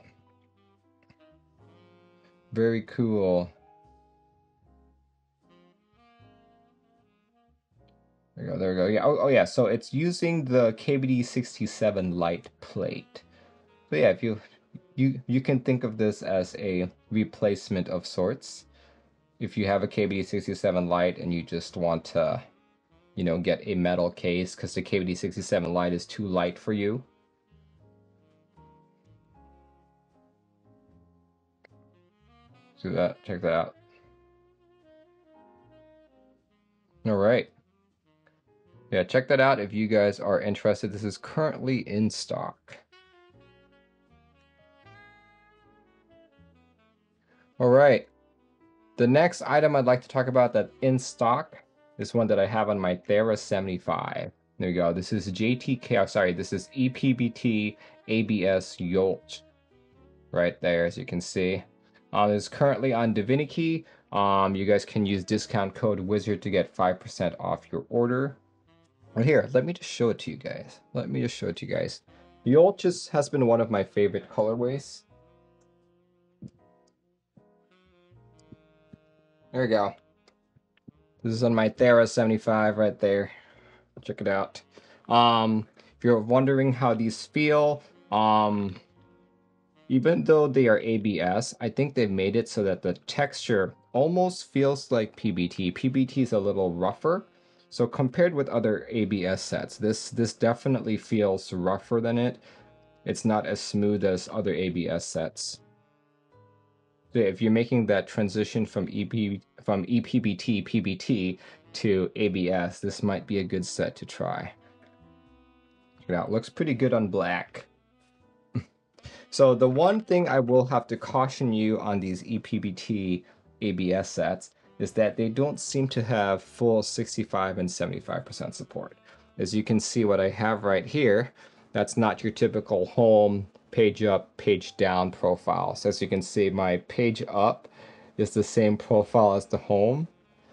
Very cool. There we go, there we go. Yeah, oh yeah, so it's using the KBD 67 Lite plate. But yeah, if you can think of this as a replacement of sorts. If you have a KBD 67 Lite and you just want to, you know, get a metal case because the KBD 67 Lite is too light for you. So check that out. All right. Yeah, check that out if you guys are interested. This is currently in stock. All right. The next item I'd like to talk about that's in stock is one that I have on my Thera 75. There you go. This is JTK. Oh, sorry, this is ePBT ABS Yolch. Right there, as you can see. It's currently on Divinikey. You guys can use discount code WIZARD to get 5% off your order. Right here, let me just show it to you guys. Yolch has been one of my favorite colorways. There we go. This is on my Thera 75 right there. Check it out. If you're wondering how these feel, even though they are ABS, I think they've made it so that the texture almost feels like PBT. PBT is a little rougher. So compared with other ABS sets, this definitely feels rougher than it. It's not as smooth as other ABS sets. So if you're making that transition from ePBT, PBT to ABS, this might be a good set to try. Check it out. Looks pretty good on black. So the one thing I will have to caution you on these ePBT ABS sets is that they don't seem to have full 65 and 75% support. As you can see what I have right here, that's not your typical home, page up, page down profile. So as you can see, my page up is the same profile as the home.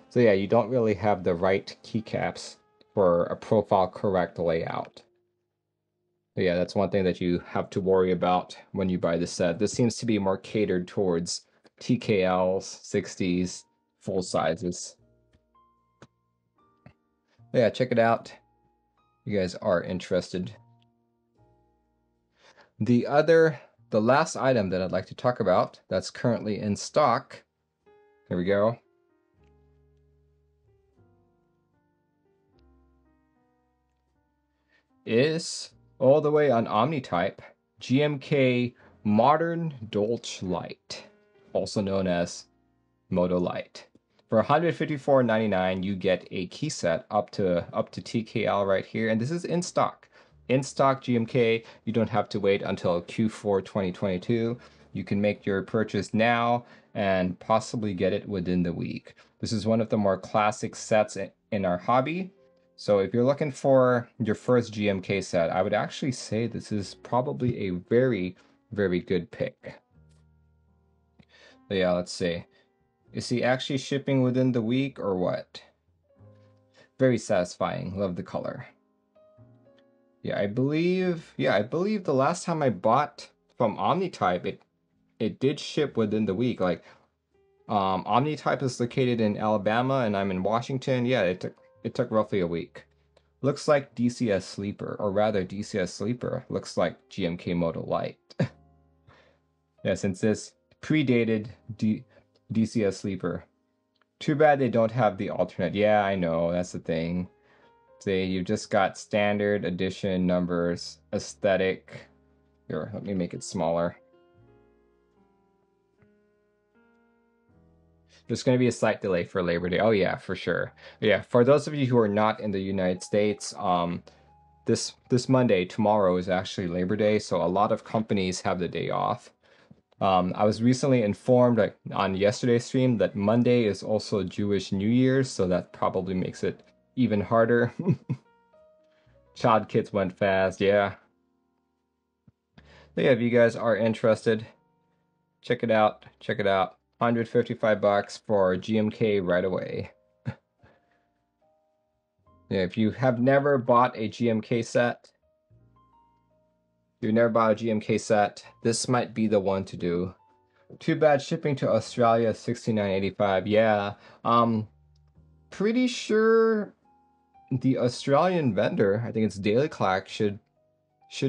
So yeah, you don't really have the right keycaps for a profile correct layout. But yeah, that's one thing that you have to worry about when you buy the set. This seems to be more catered towards TKLs, 60s, full sizes. But yeah, check it out. You guys are interested. The last item that I'd like to talk about that's currently in stock, here we go, is all the way on Omnitype, GMK Modern Dolce Lite, also known as ModoLight. For $154.99, you get a key set up to TKL right here, and this is in stock. In stock GMK, you don't have to wait until Q4 2022. You can make your purchase now and possibly get it within the week. This is one of the more classic sets in our hobby. So if you're looking for your first GMK set, I would actually say this is probably a very, very good pick. But yeah, let's see. Is he actually shipping within the week or what? Very satisfying. Love the color. Yeah, I believe the last time I bought from Omnitype, it did ship within the week. Like, Omnitype is located in Alabama and I'm in Washington. Yeah, it took roughly a week. Looks like DCS Sleeper, or rather DCS Sleeper looks like GMK ModoLight. Yeah, since this predated DCS Sleeper. Too bad they don't have the alternate. Yeah, I know, that's the thing. See, you've just got standard, edition, numbers, aesthetic. Here, let me make it smaller. There's going to be a slight delay for Labor Day. Oh yeah, for sure. Yeah, for those of you who are not in the United States, this Monday, tomorrow, is actually Labor Day, so a lot of companies have the day off. I was recently informed, like, on yesterday's stream that Monday is also Jewish New Year's, so that probably makes it even harder. Child kits went fast, yeah. So yeah, if you guys are interested, check it out. Check it out. $155 for GMK right away. Yeah, if you have never bought a GMK set, this might be the one to do. Too bad shipping to Australia is $69.85. Yeah, pretty sure the Australian vendor, I think it's Daily Clock, should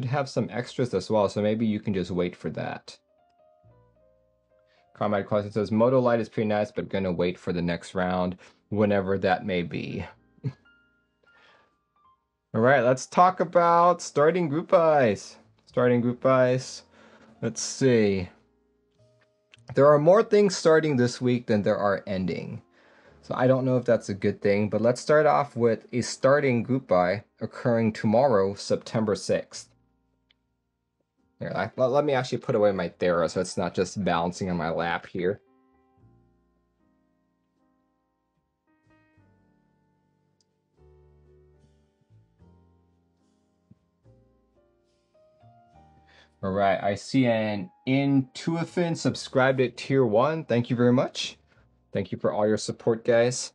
have some extras as well, so maybe you can just wait for that. Comrade Question says, ModoLight is pretty nice, but gonna wait for the next round, whenever that may be. Alright, let's talk about starting group buys. Let's see. There are more things starting this week than there are ending. So I don't know if that's a good thing, but let's start off with a starting group buy occurring tomorrow, September 6th. Here, let me actually put away my Thera so it's not just bouncing on my lap here. Alright, I see an Intuifin subscribed at tier 1. Thank you very much. Thank you for all your support, guys.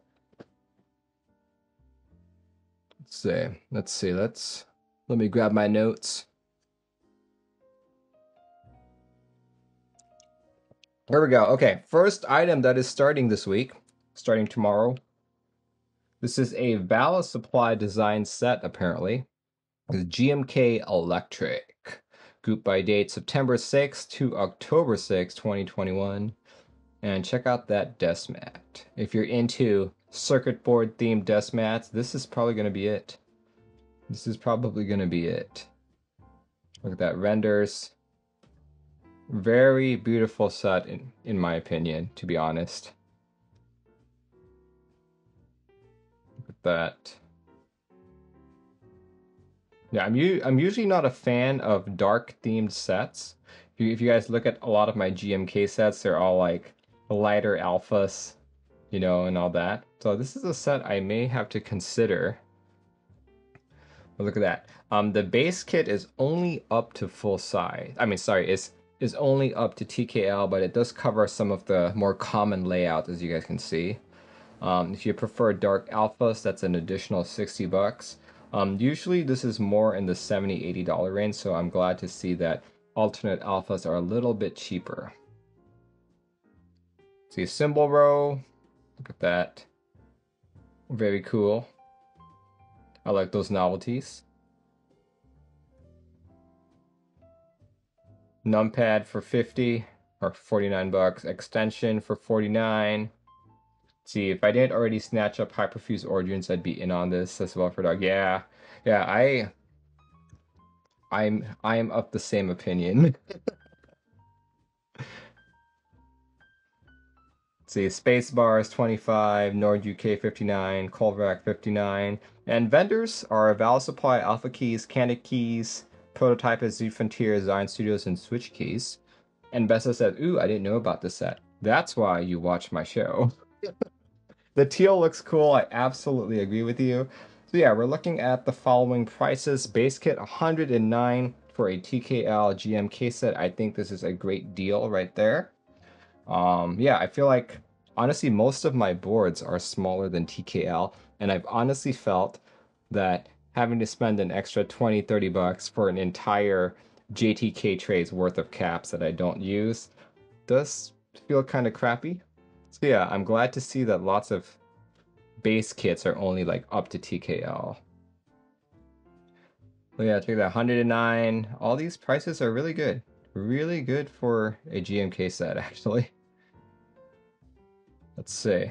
Let's see. Let me grab my notes. Here we go. Okay, first item that is starting this week, starting tomorrow. This is a Vala Supply design set, apparently. It's GMK Electric. Group by date September 6th to October 6th, 2021. And check out that desk mat. If you're into circuit board themed desk mats, this is probably going to be it. Look at that, renders. Very beautiful set in my opinion, to be honest. Look at that. Yeah, I'm usually not a fan of dark themed sets. If you guys look at a lot of my GMK sets, they're all like lighter alphas, you know, and all that. So this is a set I may have to consider. But look at that. The base kit is only up to full size. I mean, sorry, is only up to TKL, but it does cover some of the more common layouts, as you guys can see. If you prefer dark alphas, that's an additional $60. Usually this is more in the $70-$80 range, so I'm glad to see that alternate alphas are a little bit cheaper. See, symbol row, look at that. Very cool. I like those novelties. Numpad for 50 or $49. Extension for 49. See, if I didn't already snatch up Hyperfuse Origins, I'd be in on this as well for dog. Yeah, I'm of the same opinion. See, Spacebar is 25, Nord UK 59, Colverac 59, and vendors are Val Supply, Alpha Keys, Candid Keys, Prototype is Z Frontier, Design Studios, and Switch Keys. And Bessa said, "Ooh, I didn't know about this set. That's why you watch my show." The teal looks cool. I absolutely agree with you. So yeah, we're looking at the following prices. Base kit $109 for a TKL GMK set. I think this is a great deal right there. Yeah, I feel like honestly most of my boards are smaller than TKL, and I've honestly felt that having to spend an extra $20-$30 for an entire JTK trays worth of caps that I don't use does feel kind of crappy. So yeah, I'm glad to see that lots of base kits are only like up to TKL. So yeah, check that, 109. All these prices are really good. Really good for a GMK set, actually. Let's see.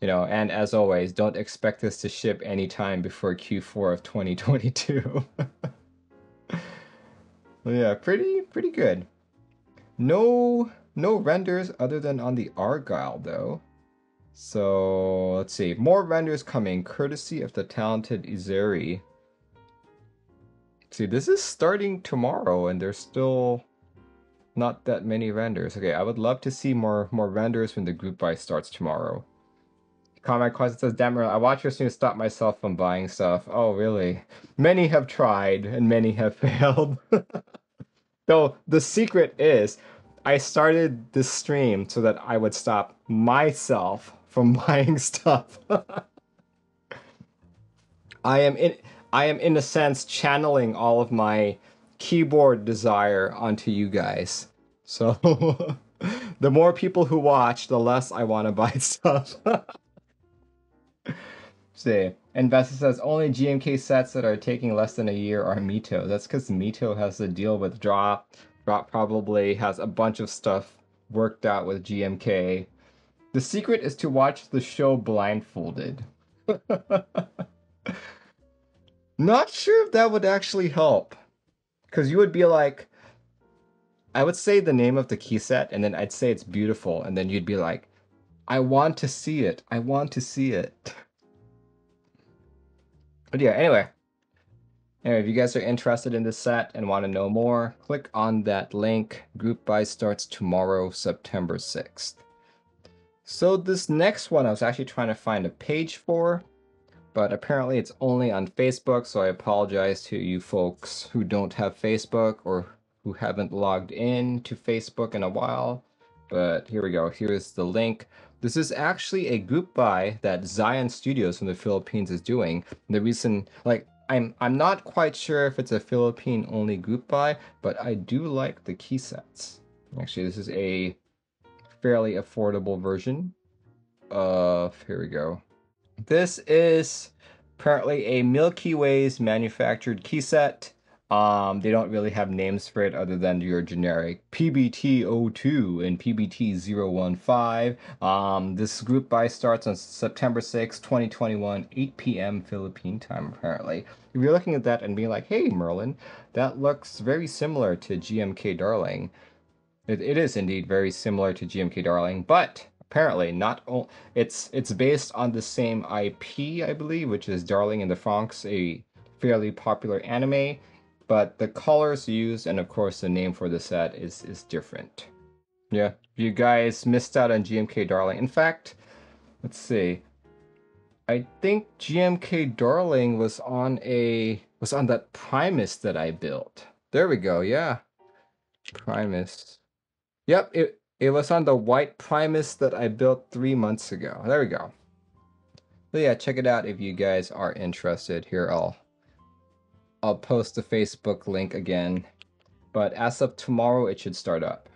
You know, and as always, don't expect this to ship anytime before Q4 of 2022. Yeah, pretty good. No renders other than on the Argyle though. So let's see, more renders coming courtesy of the talented Izeri. See, this is starting tomorrow and there's still Not that many renders. Okay, I would love to see more renders when the group buy starts tomorrow. Comment question says, Damn, I watch your stream to stop myself from buying stuff. Oh, really? Many have tried, and many have failed. Though, the secret is, I started this stream so that I would stop myself from buying stuff. I am in a sense channeling all of my keyboard desire onto you guys. So the more people who watch, the less I want to buy stuff. See, Investor says only GMK sets that are taking less than a year are Mito. That's because Mito has to deal with Drop. Drop probably has a bunch of stuff worked out with GMK. The secret is to watch the show blindfolded. Not sure if that would actually help. Because you would be like, I would say the name of the key set, and then I'd say it's beautiful, and then you'd be like, I want to see it. I want to see it. But yeah, anyway, if you guys are interested in this set and want to know more, click on that link. Group buy starts tomorrow, September 6th. So this next one I was actually trying to find a page for, but apparently it's only on Facebook, so I apologize to you folks who don't have Facebook or who haven't logged in to Facebook in a while. But here we go. Here's the link. This is actually a group buy that Zion Studios from the Philippines is doing. The reason, like, I'm not quite sure if it's a Philippine only group buy, but I do like the key sets. Actually, this is a fairly affordable version of, here we go. This is apparently a Milkyway's manufactured key set. They don't really have names for it other than your generic PBT02 and PBT015. This group buy starts on September 6, 2021, 8 p.m. Philippine time, apparently. If you're looking at that and being like, hey, Merlin, that looks very similar to GMK Darling. It is indeed very similar to GMK Darling, but apparently not. It's based on the same IP, I believe, which is Darling in the Franxx, a fairly popular anime, but the colors used and of course the name for the set is different. Yeah, you guys missed out on GMK Darling. In fact, let's see. I think GMK Darling was on that Primus that I built. There we go. Yeah, Primus. Yep, it was on the white Primus that I built 3 months ago. There we go. So yeah, check it out if you guys are interested. Here, I'll post the Facebook link again. But as of tomorrow, it should start up.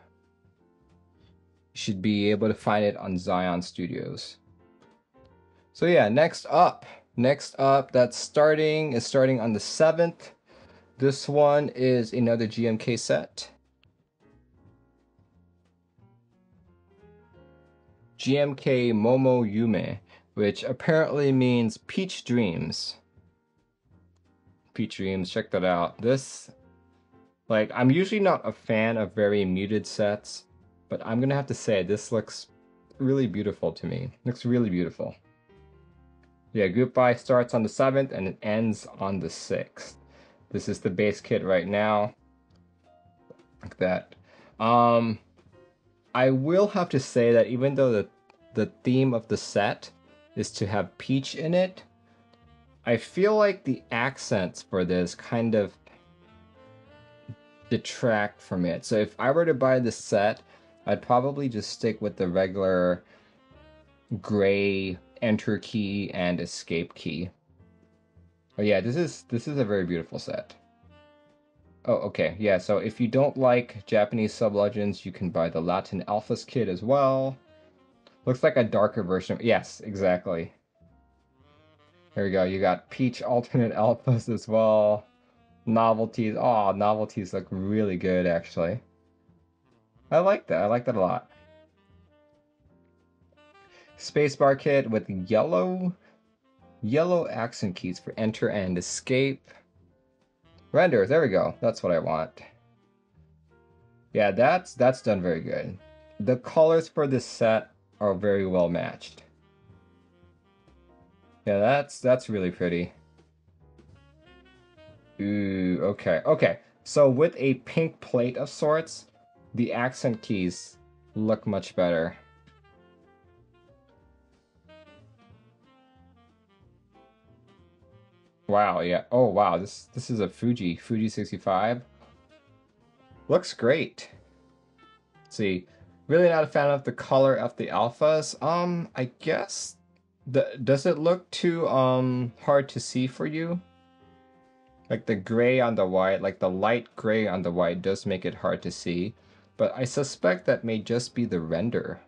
You should be able to find it on Zion Studios. So yeah, next up, that's starting on the 7th. This one is another GMK set. GMK Momo Yume, which apparently means Peach Dreams. Peach Dreams, check that out. This, like, I'm usually not a fan of very muted sets, but I'm gonna have to say this looks really beautiful to me. Looks really beautiful. Yeah, group buy starts on the 7th and it ends on the 6th. This is the base kit right now. Like that. I will have to say that even though the theme of the set is to have peach in it, I feel like the accents for this kind of detract from it. So if I were to buy this set, I'd probably just stick with the regular gray enter key and escape key. Oh yeah, this is a very beautiful set. Oh, okay, yeah, so if you don't like Japanese sub-legends, you can buy the Latin Alphas kit as well. Looks like a darker version. Yes, exactly. Here we go. You got Peach alternate alphas as well. Novelties. Oh, novelties look really good, actually. I like that. I like that a lot. Spacebar kit with yellow accent keys for enter and escape. Render. There we go. That's what I want. Yeah, that's done very good. The colors for this set are very well matched. Yeah, that's really pretty. Ooh, okay. Okay. So with a pink plate of sorts, the accent keys look much better. Wow, yeah. Oh wow, this is a Fuji 65. Looks great. Let's see. Really not a fan of the color of the alphas. I guess does it look too hard to see for you? Like the gray on the white, like the light gray on the white does make it hard to see, but I suspect that may just be the render.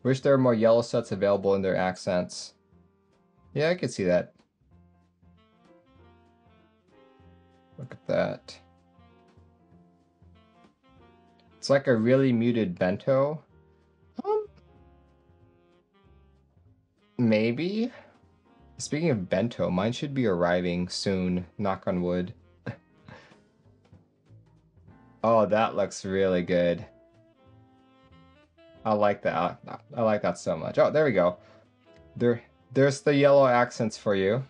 Wish there were more yellow sets available in their accents. Yeah, I could see that. Look at that. It's like a really muted bento. Maybe? Speaking of bento, mine should be arriving soon, knock on wood. Oh, that looks really good. I like that. I like that so much. Oh, there we go. There's the yellow accents for you.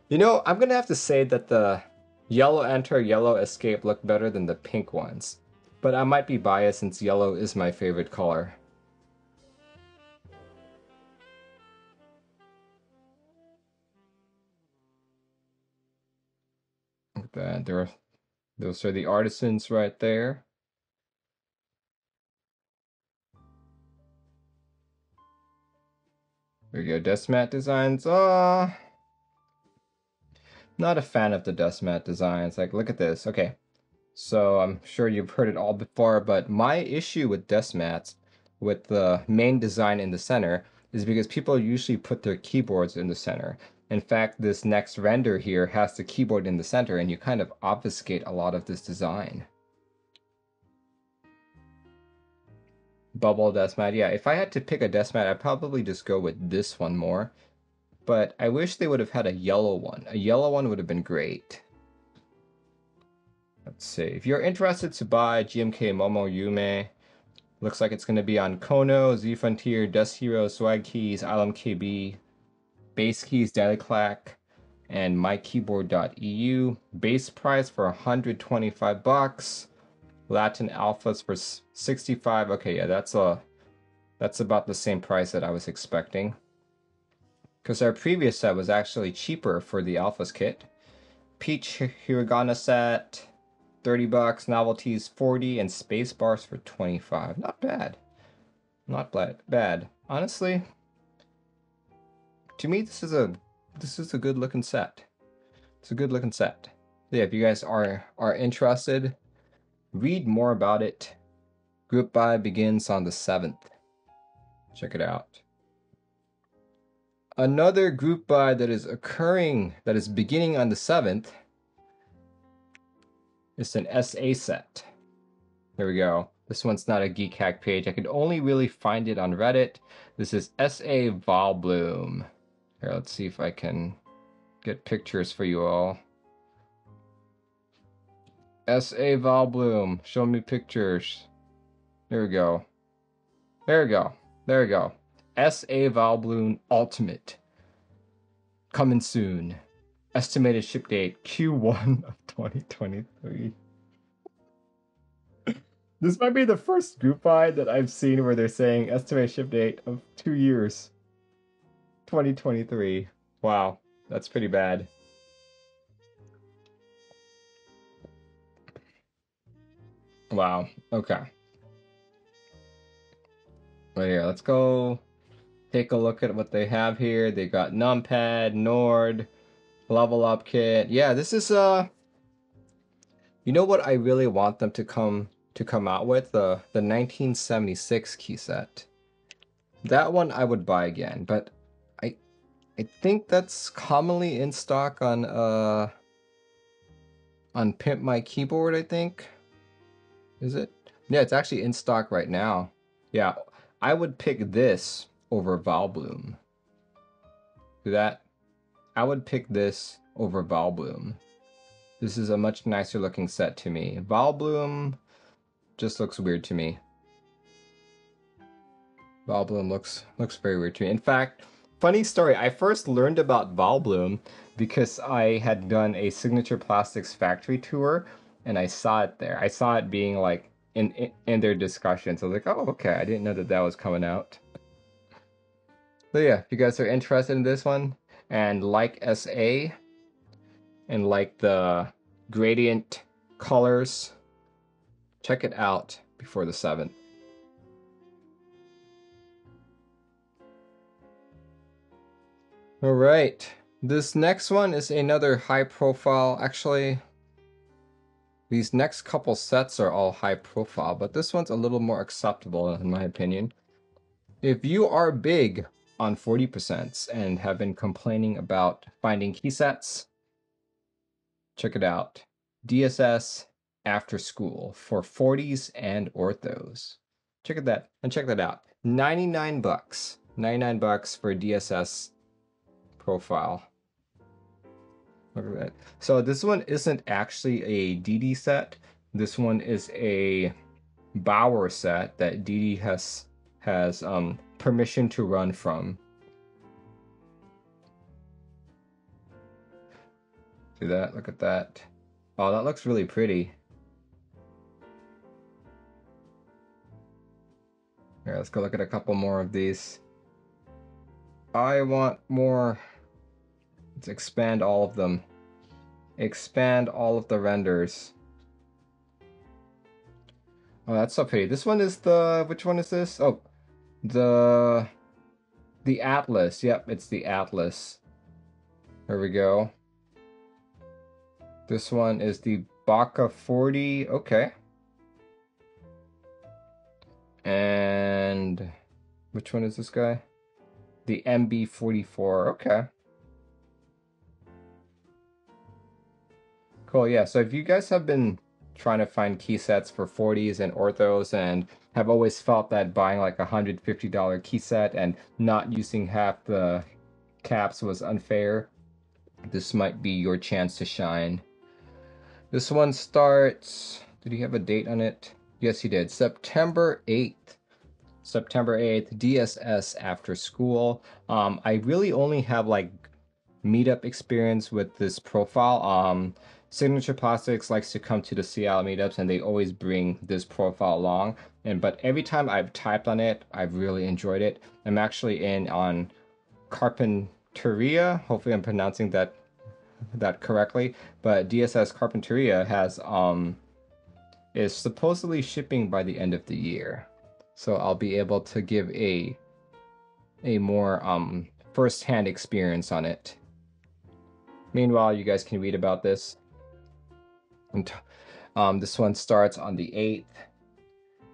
You know, I'm gonna have to say that the yellow enter, yellow escape look better than the pink ones. But I might be biased since yellow is my favorite color. Look at that. Those are the artisans right there. There you go, dust mat designs. Not a fan of the dust mat designs. Like, look at this. Okay, so I'm sure you've heard it all before, but my issue with dust mats, with the main design in the center, is because people usually put their keyboards in the center. In fact, this next render here has the keyboard in the center, and you kind of obfuscate a lot of this design. Bubble dust mat. Yeah, if I had to pick a dust mat, I'd probably just go with this one more. But I wish they would have had a yellow one. A yellow one would have been great. Let's see. If you're interested to buy GMK Momo Yume, looks like it's going to be on Kono, Z Frontier, Dust Hero, Swag Keys, Island KB, Base Keys, Daily Clack, and MyKeyboard.eu. Base price for 125 bucks. Latin alphas for 65. Okay, yeah, that's about the same price that I was expecting. Because our previous set was actually cheaper for the alphas kit. Peach Hiragana set, 30 bucks, Novelkeys 40, and space bars for 25. Not bad. Not bad. Honestly, to me this is a good looking set. It's a good looking set. Yeah, if you guys are interested, read more about it. Group buy begins on the 7th. Check it out. Another group buy that is beginning on the 7th is an SA set. There we go. This one's not a Geek Hack page. I could only really find it on Reddit. This is SA Vliebloom. Here, let's see if I can get pictures for you all. SA Vliebloom, show me pictures. There we go. There we go. There we go. SA Vliebloom Ultimate. Coming soon. Estimated ship date Q1 of 2023. This might be the first group buy that I've seen where they're saying estimated ship date of 2 years. 2023. Wow, that's pretty bad. Wow, okay. Well, here, let's go take a look at what they have here. They got numpad, Nord, level up kit. Yeah, this is you know what I really want them to come out with? The 1976 key set. That one I would buy again, but I think that's commonly in stock on Pimp My Keyboard, I think. Is it? Yeah, it's actually in stock right now. Yeah, I would pick this over Vliebloom. Do that. I would pick this over Vliebloom. This is a much nicer looking set to me. Vliebloom just looks weird to me. Vliebloom looks very weird to me. In fact, funny story. I first learned about Vliebloom because I had done a Signature Plastics factory tour, and I saw it there. I saw it being like in their discussions. I was like, oh, okay. I didn't know that that was coming out. So yeah, if you guys are interested in this one and like SA and like the gradient colors, check it out before the 7th. All right, this next one is another high profile. Actually, these next couple sets are all high profile, but this one's a little more acceptable in my opinion. If you are big on 40% and have been complaining about finding key sets, check it out. DSS After School for 40s and orthos. Check that out. 99 bucks. 99 bucks for DSS profile. Look at that. So this one isn't actually a DD set. This one is a Bauer set that DD has permission to run from. See that? Look at that. Oh, that looks really pretty. Here, let's go look at a couple more of these. I want more. Let's expand all of them. Expand all of the renders. Oh, that's so pretty. This one is the, which one is this? Oh, the Atlas. Yep, it's the Atlas. There we go. This one is the Baka 40. Okay. And which one is this guy? The MB44. Okay. Cool, yeah. So if you guys have been trying to find key sets for 40s and orthos and have always felt that buying like a $150 key set and not using half the caps was unfair, this might be your chance to shine. This one starts, did he have a date on it? Yes, he did. September 8th. September 8th, DSS After School. I really only have like meetup experience with this profile. Signature Plastics likes to come to the Seattle meetups and they always bring this profile along. But every time I've typed on it, I've really enjoyed it. I'm actually in on Carpinteria. Hopefully I'm pronouncing that correctly. But DSS Carpinteria has is supposedly shipping by the end of the year. So I'll be able to give a more first-hand experience on it. Meanwhile, you guys can read about this. And, this one starts on the 8th.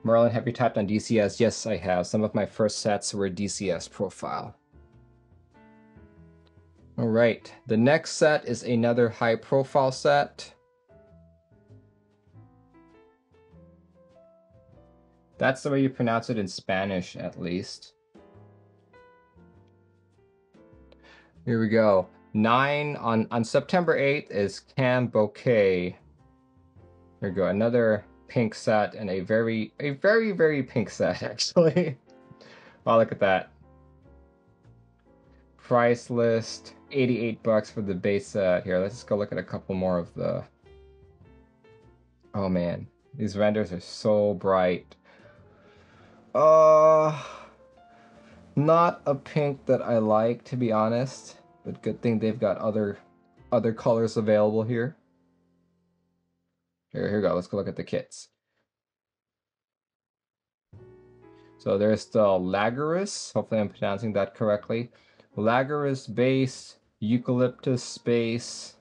Merlin, have you typed on DCS? Yes, I have. Some of my first sets were DCS profile. All right, the next set is another high-profile set. That's the way you pronounce it in Spanish, at least. Here we go. 9 on September 8th is KAM Bouquet. Here we go. Another pink set and a very pink set actually. Oh, look at that. Price list 88 bucks for the base set. Here, let's just go look at a couple more of the. Oh man, these renders are so bright. Not a pink that I like, to be honest, but good thing they've got other colors available here. Here we go. Let's go look at the kits. So there's the Laguris. Hopefully I'm pronouncing that correctly. Laguris base, Eucalyptus base.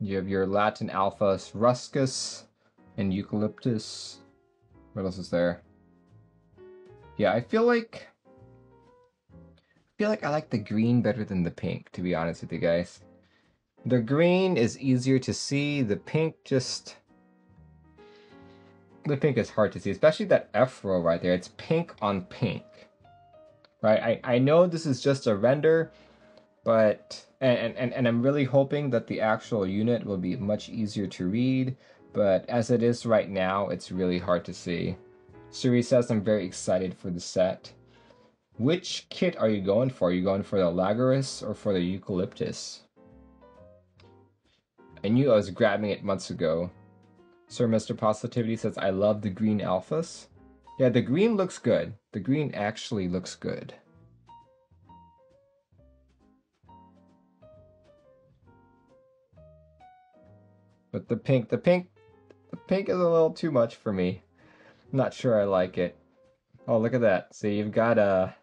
You have your Latin Alphas Ruscus and Eucalyptus. What else is there? Yeah, I feel like I like the green better than the pink, to be honest with you guys. The green is easier to see. The pink is hard to see, especially that F row right there. It's pink on pink, right? I know this is just a render, but and I'm really hoping that the actual unit will be much easier to read. But as it is right now, it's really hard to see. Suri says I'm very excited for the set. Which kit are you going for? Are you going for the Lagaris or for the Eucalyptus? I knew I was grabbing it months ago. Sir Mr. Positivity says, I love the green alphas. Yeah, the green looks good. The green actually looks good. But the pink is a little too much for me. I'm not sure I like it. Oh, look at that. See, you've got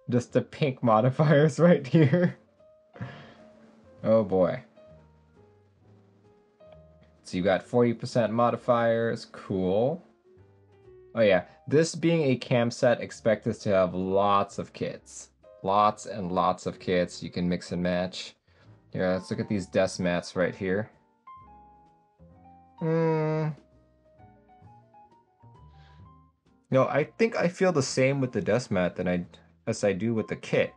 just the pink modifiers right here. Oh boy. So you got 40% modifiers, cool. Oh yeah, this being a KAM set, expect this to have lots of kits. Lots and lots of kits you can mix and match. Here, let's look at these desk mats right here. No, I think I feel the same with the desk mat as I do with the kit.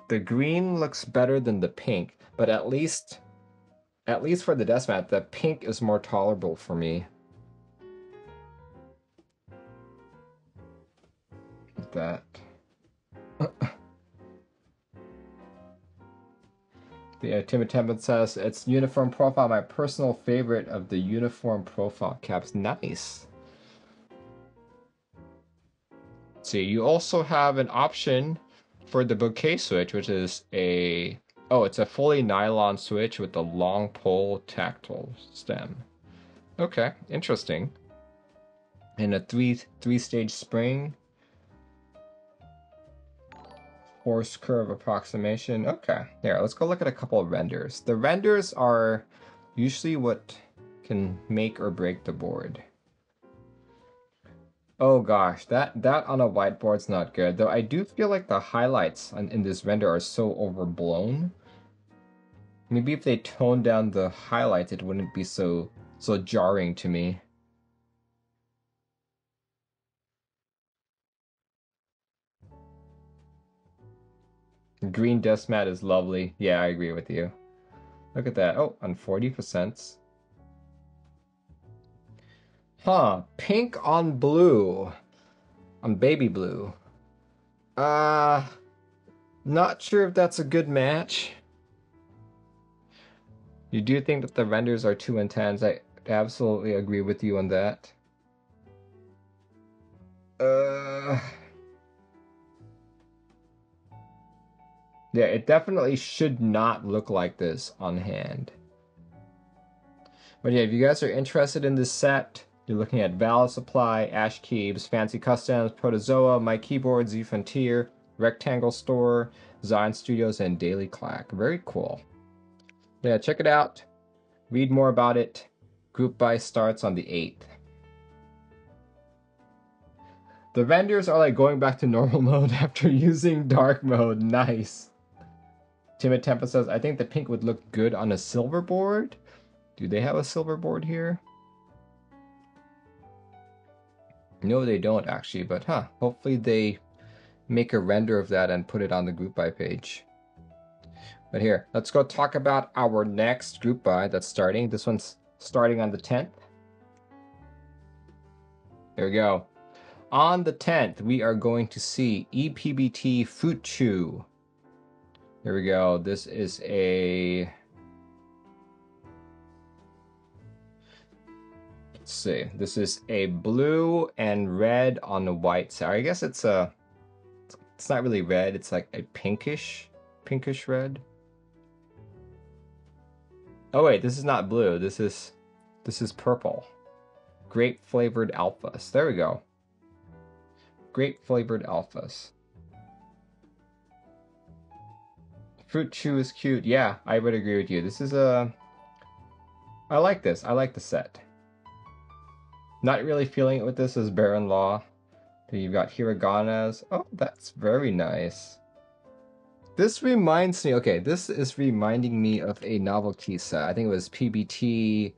The green looks better than the pink, but at least for the desk mat, the pink is more tolerable for me. Like that. The Timid Temple says, it's uniform profile, my personal favorite of the uniform profile caps. Nice. See, you also have an option for the bouquet switch, which is it's a fully nylon switch with a long pole tactile stem. Okay, interesting. And a three-stage spring. Force curve approximation. Okay, here, let's go look at a couple of renders. The renders are usually what can make or break the board. Oh gosh, that on a whiteboard's not good. Though I do feel like the highlights in this render are so overblown. Maybe if they toned down the highlights, it wouldn't be so jarring to me. Green desk mat is lovely. Yeah, I agree with you. Look at that. Oh, on 40%. Huh, pink on blue. On baby blue. Not sure if that's a good match. You do think that the renders are too intense. I absolutely agree with you on that. Yeah, it definitely should not look like this on hand. But yeah, if you guys are interested in this set, you're looking at Valid Supply, Ash Keebs, Fancy Customs, Protozoa, My Keyboard, Z Frontier, Rectangle Store, Zion Studios, and Daily Clack. Very cool. Yeah, check it out. Read more about it. Group buy starts on the 8th. The vendors are like going back to normal mode after using dark mode. Nice. Timid Temple says, I think the pink would look good on a silver board. Do they have a silver board here? No, they don't actually, but hopefully they make a render of that and put it on the group buy page. But here, let's go talk about our next group buy that's starting. This one's starting on the 10th. There we go. On the 10th, we are going to see ePBT Fruit Chew. Here we go. This is a... Let's see. This is a blue and red on the white side. I guess it's not really red. It's like a pinkish red. Oh wait, this is not blue. This is purple. Grape flavored alphas. There we go. Grape flavored alphas. Fruit Chew is cute. Yeah, I would agree with you. This is I like this. I like the set. Not really feeling it with this as Baron Law. Then you've got Hiraganas. Oh, that's very nice. This reminds me, okay, this is reminding me of a Novelkeys set. I think it was PBT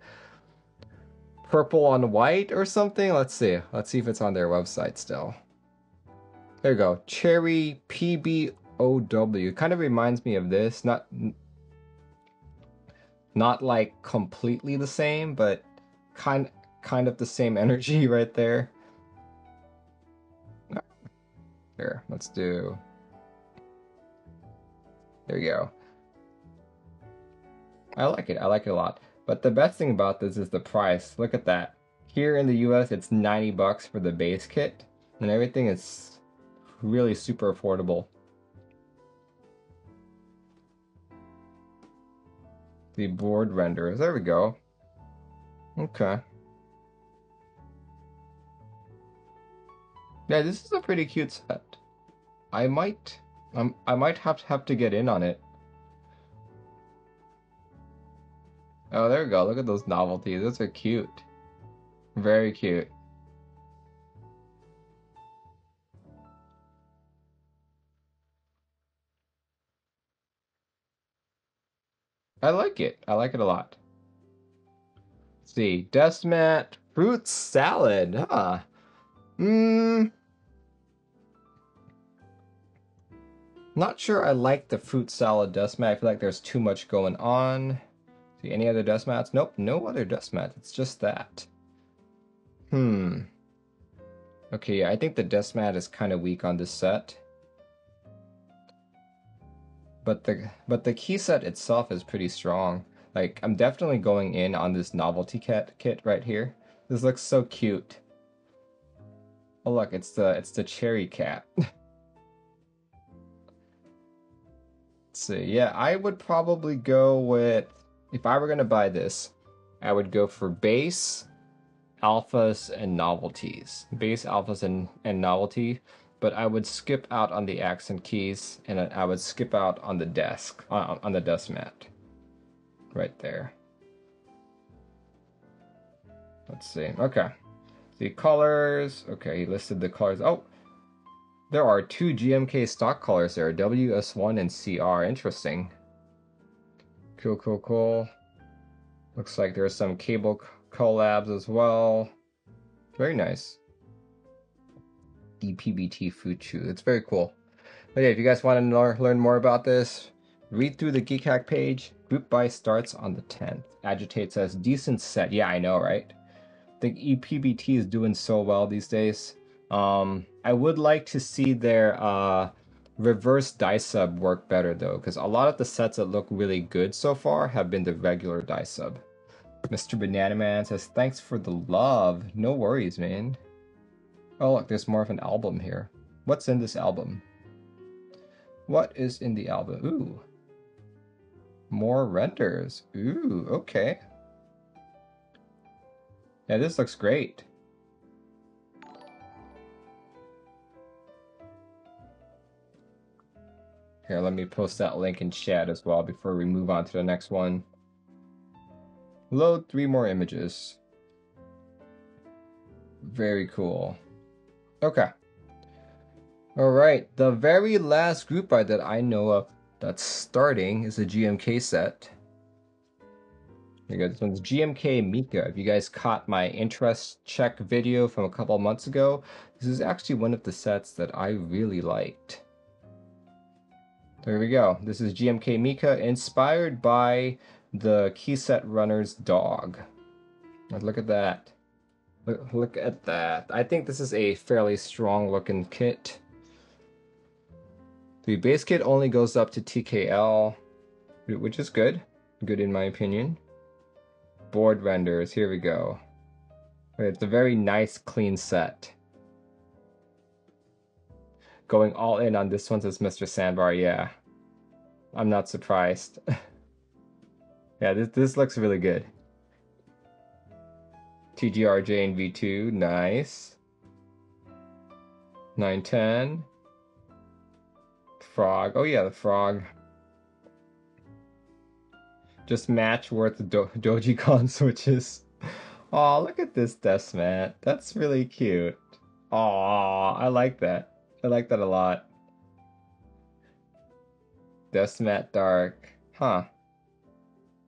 purple on white or something. Let's see. Let's see if it's on their website still. There you go. Cherry PBOW. Kind of reminds me of this. Not like completely the same, but kind of the same energy right there. Here, let's do... There you go. I like it a lot. But the best thing about this is the price. Look at that. Here in the US, it's 90 bucks for the base kit, and everything is really super affordable. The board renders, there we go. Okay. Yeah, this is a pretty cute set. I might have to get in on it. Oh, there we go. Look at those novelties. Those are cute. Very cute. I like it. I like it a lot. Let's see. Desmat fruit salad. Huh. Not sure I like the fruit salad dust mat. I feel like there's too much going on. See any other dust mats? Nope, no other dust mats. It's just that. Okay, yeah, I think the dust mat is kind of weak on this set. But the key set itself is pretty strong. Like, I'm definitely going in on this novelty kit right here. This looks so cute. Oh look, it's the cherry cat. Let's see. Yeah, I would probably go with, if I were gonna buy this, I would go for base, alphas, and novelties. Base, alphas, and novelty, but I would skip out on the accent keys, and I would skip out on the desk, on the dust mat. Right there. Let's see. Okay. The colors. Okay, he listed the colors. Oh, there are two GMK stock colors there, WS1 and CR. Interesting. Cool, cool, cool. Looks like there's some cable collabs as well. Very nice. ePBT food chew. It's very cool. But yeah, if you guys want to learn more about this, read through the Geek Hack page. Group buy starts on the 10th. Agitate says, decent set. Yeah, I know, right? I think ePBT is doing so well these days. I would like to see their reverse die sub work better though, because a lot of the sets that look really good so far have been the regular die sub. Mr. Banana Man says, thanks for the love. No worries, man. Oh look, there's more of an album here. What's in this album? What is in the album? Ooh. More renders. Ooh, okay. Yeah, this looks great. Here, let me post that link in chat as well before we move on to the next one. Load 3 more images. Very cool. Okay. Alright, the very last group buy that I know of that's starting is a GMK set. Here you go, this one's GMK Mika. If you guys caught my interest check video from a couple months ago, this is actually one of the sets that I really liked. There we go. This is GMK Mika, inspired by the key set runner's dog. Look at that. Look at that. I think this is a fairly strong looking kit. The base kit only goes up to TKL, which is good. Good in my opinion. Board renders, here we go. It's a very nice clean set. Going all in on this one, says Mr. Sandbar, yeah. I'm not surprised. Yeah, this looks really good. TGRJ and V2, nice. 910. Frog, oh yeah, the frog. Just match worth Dojicon switches. Aw, look at this desk mat. That's really cute. Aw, I like that. I like that a lot. Desk mat dark. Huh.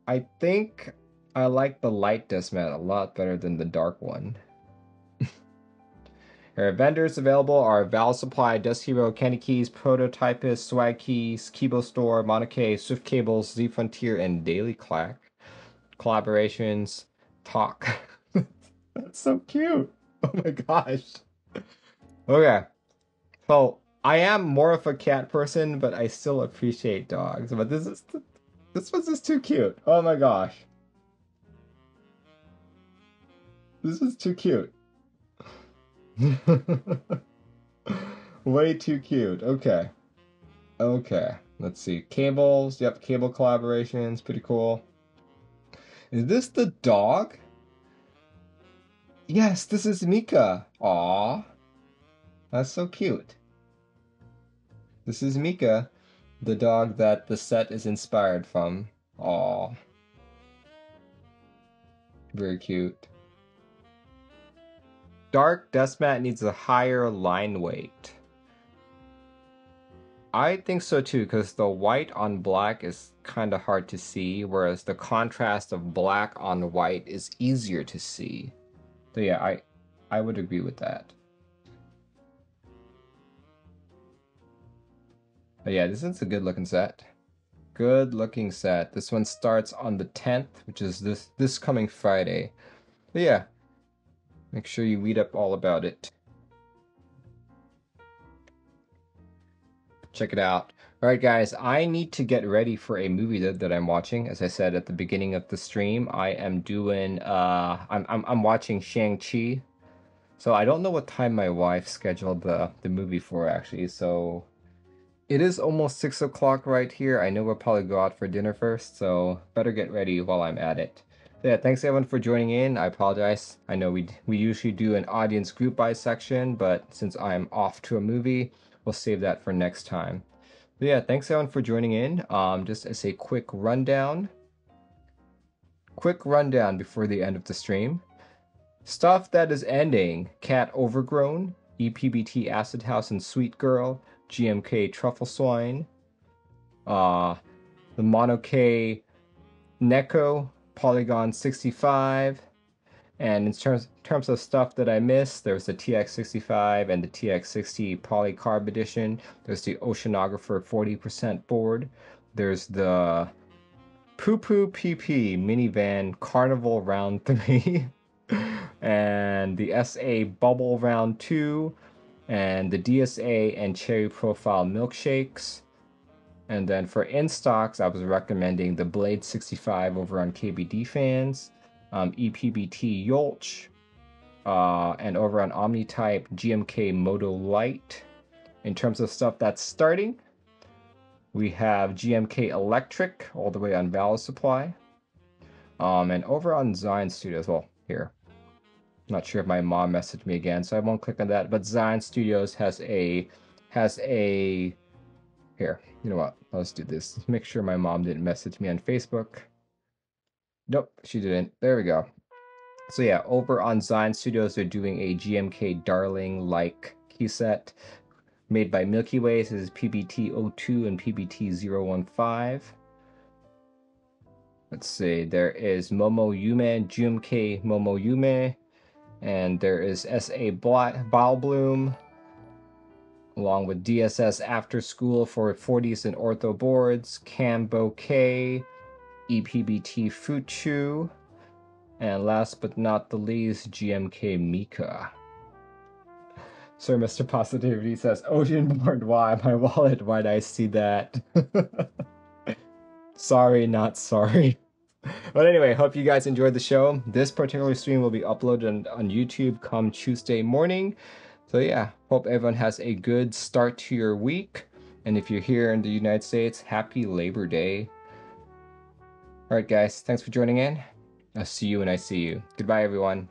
I think I like the light desk mat a lot better than the dark one. Our vendors available are Val Supply, Dust Hero, Candy Keys, Prototypist, Swag Keys, Keebio Store, Monokay, Swift Cables, Z Frontier, and Daily Clack. Collaborations, Talk. That's so cute. Oh my gosh. Okay. So, I am more of a cat person, but I still appreciate dogs. But this one's just too cute. Oh my gosh. This is too cute. Way too cute. Okay. Okay. Let's see. Cables. Yep, cable collaborations. Pretty cool. Is this the dog? Yes, this is Mika. Aw. That's so cute. This is Mika, the dog that the set is inspired from. Aw. Very cute. Dark desk mat needs a higher line weight. I think so too, because the white on black is kind of hard to see, whereas the contrast of black on white is easier to see. So yeah, I would agree with that. But yeah, this is a good looking set. Good looking set. This one starts on the 10th, which is this coming Friday. But yeah, make sure you read up all about it. Check it out. Alright guys, I need to get ready for a movie that I'm watching. As I said at the beginning of the stream, I am doing I'm watching Shang-Chi. So I don't know what time my wife scheduled the movie for actually, so it is almost 6 o'clock right here. I know we'll probably go out for dinner first, so better get ready while I'm at it. So yeah, thanks everyone for joining in. I apologize. I know we usually do an audience group by section, but since I'm off to a movie, we'll save that for next time. But yeah, thanks everyone for joining in. Just as a quick rundown before the end of the stream. Stuff that is ending: Cat Overgrown, ePBT Acid House and Sweet Girl, GMK Truffleschwein, the Singa Neko, Polygon 65, and in terms of stuff that I missed, there's the TX65 and the TX60 Polycarb edition. There's the Oceanographer 40% board. There's the PooPooPeePee minivan Carnival Round 3, and the SA Bubble Round 2, and the DSA and Cherry Profile milkshakes. And then for Instocks, I was recommending the Blade 65 over on KBD Fans, ePBT Yolch, and over on OmniType, GMK ModoLight. In terms of stuff that's starting, we have GMK Electric all the way on Valor Supply. And over on Zion Studios, well, here. Not sure if my mom messaged me again, so I won't click on that. But Zion Studios has a here. You know what? Let's do this. Make sure my mom didn't message me on Facebook. Nope, she didn't. There we go. So yeah, over on Zion Studios, they're doing a GMK Darling-like key set made by Milkyway. This is PBT02 and PBT015. Let's see, there is Momo Yume, GMK Momo Yume, and there is SA Vliebloom, along with DSS After School for 40s and ortho boards, KAM Bouquet, ePBT Fuchu, and last but not the least, GMK Mika. Sir Mr. Positivity says, Ocean board, why? My wallet, why'd I see that? Sorry, not sorry. But anyway, hope you guys enjoyed the show. This particular stream will be uploaded on YouTube come Tuesday morning. So yeah, hope everyone has a good start to your week. And if you're here in the United States, happy Labor Day. Alright guys, thanks for joining in. I'll see you when I see you. Goodbye everyone.